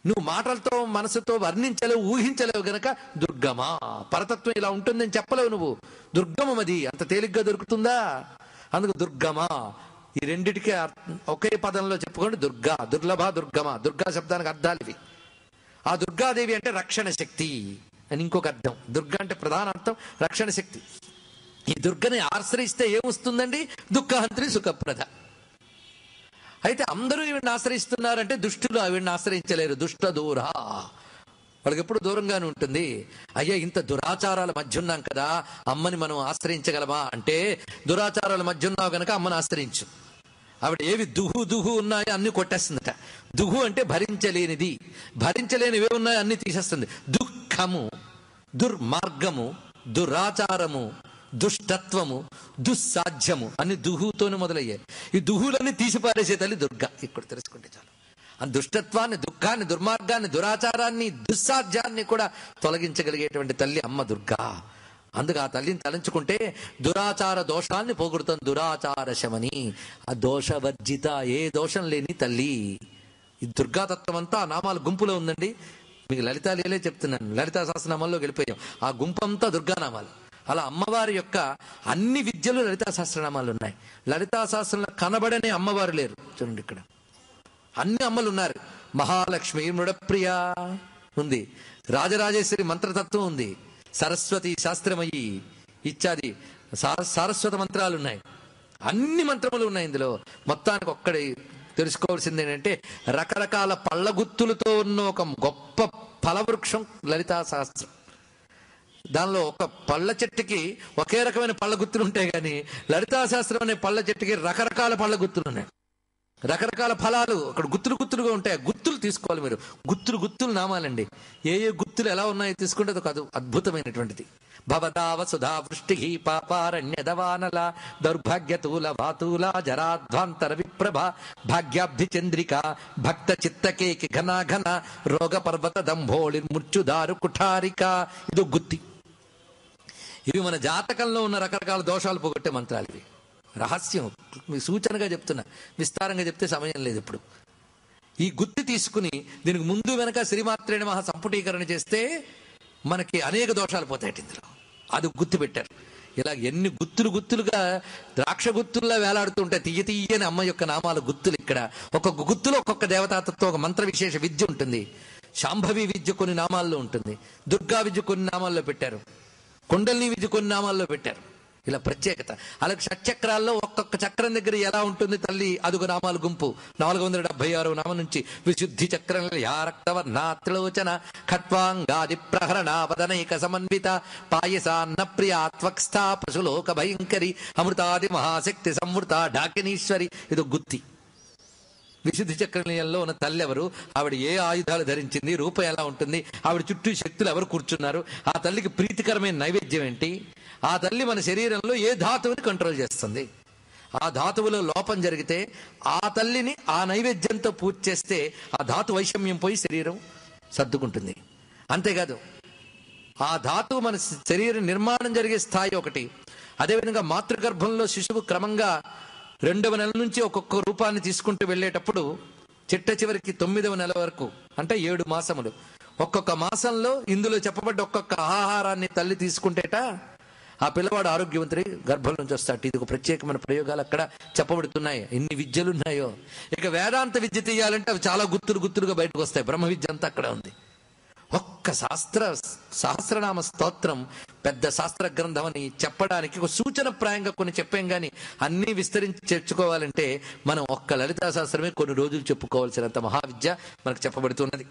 నువ్వు మాటలతో మనసుతో వర్ణించలేవు, ఊహించలేవు గనక దుర్గమా. పరతత్వం ఇలా ఉంటుందని చెప్పలేవు నువ్వు. దుర్గమం అది అంత తేలిగ్గా దొరుకుతుందా? అందుకు దుర్గమా. ఈ రెండిటికి ఒకే పదంలో చెప్పుకోండి, దుర్గా. దుర్లభ, దుర్గమ. దుర్గా శబ్దానికి అర్థాలు ఇవి. ఆ దుర్గాదేవి అంటే రక్షణ శక్తి అని ఇంకొక అర్థం. దుర్గా అంటే ప్రధాన అర్థం రక్షణ శక్తి. ఈ దుర్గని ఆశ్రయిస్తే ఏమొస్తుందండి? దుఃఖహంత్రి, సుఖప్రద. అయితే అందరూ ఈవిడిని ఆశ్రయిస్తున్నారంటే దుష్టులు ఆవిడిని ఆశ్రయించలేరు. దుష్ట దూర, వాళ్ళకి ఎప్పుడు దూరంగానే ఉంటుంది. అయ్యా, ఇంత దురాచారాల మధ్య ఉన్నాం కదా, అమ్మని మనం ఆశ్రయించగలమా అంటే, దురాచారాల మధ్య ఉన్నావు గనక అమ్మని ఆశ్రయించు. ఆవిడ ఏవి దుహు దుహు ఉన్నాయో అన్ని కొట్టేస్తుందట. దుహు అంటే భరించలేనిది, భరించలేనివే ఉన్నాయో అన్ని తీసేస్తుంది. దుఃఖము, దుర్మార్గము, దురాచారము, దుష్టత్వము, దుస్సాధ్యము అన్ని దుహుతోనే మొదలయ్యాయి. ఈ దుహులన్నీ తీసిపారేసే తల్లి దుర్గా. ఇక్కడ తెలుసుకుంటే చాలు. ఆ దుష్టత్వాన్ని, దుఃఖాన్ని, దుర్మార్గాన్ని, దురాచారాన్ని, దుస్సాధ్యాన్ని కూడా తొలగించగలిగేటువంటి తల్లి అమ్మ దుర్గా. అందుకు ఆ తల్లిని తలంచుకుంటే దురాచార దోషాన్ని పోగొడుతుంది. దురాచార శమని, ఆ దోషవర్జిత, ఏ దోషం లేని తల్లి. ఈ దుర్గాతత్వం అంతా ఆ నామాల గుంపులో ఉందండి. మీకు లలితాలీలే చెప్తున్నాను, లలితా సహస్రనామాల్లో గెలిపోయాం. ఆ గుంపు అంతా దుర్గానామాలు. అలా అమ్మవారి యొక్క అన్ని విద్యలు లలితా సహస్రనామాలు ఉన్నాయి. లలితా సహస్రంలో కనబడనే అమ్మవారు లేరు. చూడండి, ఇక్కడ అన్ని అమ్మలు ఉన్నారు. మహాలక్ష్మి, మృడప్రియ ఉంది, రాజరాజేశ్వరి మంత్రతత్వం ఉంది, సరస్వతి, శాస్త్రమయ్యి ఇత్యాది సారస్వత మంత్రాలు ఉన్నాయి. అన్ని మంత్రములు ఉన్నాయి ఇందులో. మొత్తానికి ఒక్కడే తెలుసుకోవాల్సింది ఏంటంటే, రకరకాల పళ్ళ గుత్తులతో ఉన్న ఒక గొప్ప ఫలవృక్షం లలితా సహస్రం. దానిలో ఒక పళ్ళ చెట్టుకి ఒకే రకమైన పళ్ళ గుత్తులు ఉంటాయి, కానీ లలితా శాస్త్రం అనే పళ్ళ చెట్టుకి రకరకాల పళ్ళ గుత్తులు ఉన్నాయి. రకరకాల ఫలాలు అక్కడ గుత్తులు గుత్తులుగా ఉంటాయి. గుత్తులు తీసుకోవాలి మీరు. గుత్తులు గుత్తులు నామాలండి. ఏ ఏ గుత్తులు ఎలా ఉన్నాయో తీసుకుంటే అది కాదు, అద్భుతమైనటువంటిది. భవదావ సుధా వృష్టి పాపారణ్యదవానల దౌర్భాగ్యతూల వాతూల జరాధ్వాంతర విప్రభ భాగ్యాబ్ధి చంద్రిక భక్త చిత్తకేకి ఘన ఘన రోగ పర్వత దంభోళి మృత్యుదారు కుఠారిక. ఇది గుత్తి. ఇవి మన జాతకంలో ఉన్న రకరకాల దోషాలు పోగొట్టే మంత్రాలు. ఇవి రహస్యం, మీ సూచనగా చెప్తున్నా. విస్తారంగా చెప్తే సమయం లేదు ఇప్పుడు. ఈ గుత్తి తీసుకుని దీనికి ముందు వెనక శ్రీమాత్రే నమః సంపుటీకరణ చేస్తే మనకి అనేక దోషాలు పోతాయి ఇందులో. అది గుత్తి పెట్టారు. ఇలా ఎన్ని గుత్తులు గుత్తులుగా ద్రాక్ష గుత్తుల్లా వేలాడుతుంటే తీయ తీయని అమ్మ యొక్క నామాలు గుత్తులు. ఇక్కడ ఒక్కొక్క గుత్తులో ఒక్కొక్క దేవతాతత్వం, ఒక మంత్ర విశేష విద్య ఉంటుంది. శాంభవి విద్య కొన్ని నామాల్లో ఉంటుంది, దుర్గా విద్య కొన్ని నామాల్లో పెట్టారు, కుండలిని విద్య కొన్ని నామాల్లో పెట్టారు. ఇలా ప్రత్యేకత. అలాగే షట్చక్రాల్లో ఒక్కొక్క చక్రం దగ్గర ఎలా ఉంటుంది తల్లి, అదుగు నామాల గుంపు. 476వ నామం నుంచి విశుద్ధి చక్రం రక్తవర్ణ త్రిలోచన ఖట్వాంగాది ప్రహరణ వదనైక సమన్విత పాయసాన్న ప్రియా త్వక్స్థా పశులోక భయంకరి అమృతాది మహాశక్తి సంవృత డాకినీశ్వరి. ఇది గుత్తి. విశుద్ధి చక్రంలో ఉన్న తల్లి ఎవరు, ఆవిడ ఏ ఆయుధాలు ధరించింది, రూపం ఎలా ఉంటుంది, ఆవిడ చుట్టూ శక్తులు ఎవరు కూర్చున్నారు, ఆ తల్లికి ప్రీతికరమైన నైవేద్యం ఏంటి, ఆ తల్లి మన శరీరంలో ఏ ధాతువుని కంట్రోల్ చేస్తుంది, ఆ ధాతువులో లోపం జరిగితే ఆ తల్లిని ఆ నైవేద్యంతో పూజ చేస్తే ఆ ధాతు వైషమ్యం పోయి శరీరం సర్దుకుంటుంది. అంతేకాదు ఆ ధాతువు మన శరీర నిర్మాణం జరిగే స్థాయి ఒకటి. అదేవిధంగా మాతృగర్భంలో శిశువు క్రమంగా 2వ నెల నుంచి ఒక్కొక్క రూపాన్ని తీసుకుంటూ వెళ్ళేటప్పుడు చిట్ట చివరికి 9వ నెల వరకు, అంటే 7 మాసములు, ఒక్కొక్క మాసంలో ఇందులో చెప్పబడ్డ ఒక్కొక్క ఆహారాన్ని తల్లి తీసుకుంటేట ఆ పిల్లవాడు ఆరోగ్యవంతుడి గర్భం నుంచి వస్తాడు. ఇది ఒక ప్రత్యేకమైన ప్రయోగాలు అక్కడ చెప్పబడుతున్నాయి. ఎన్ని విద్యలు ఉన్నాయో. ఇక వేదాంత విద్య తీయాలంటే అవి చాలా గుత్తులు గుత్తులుగా బయటకు వస్తాయి. బ్రహ్మ విద్య అంతా అక్కడ ఉంది. ఒక్క సహస్రనామ స్తోత్రం పెద్ద శాస్త్ర గ్రంథం అని చెప్పడానికి ఒక సూచన ప్రాయంగా కొన్ని చెప్పాం, కానీ అన్నీ విస్తరించి చెప్పుకోవాలంటే మనం ఒక్క లలితా శాస్త్రమే కొన్ని రోజులు చెప్పుకోవాల్సినంత మహావిద్య మనకు చెప్పబడుతున్నది.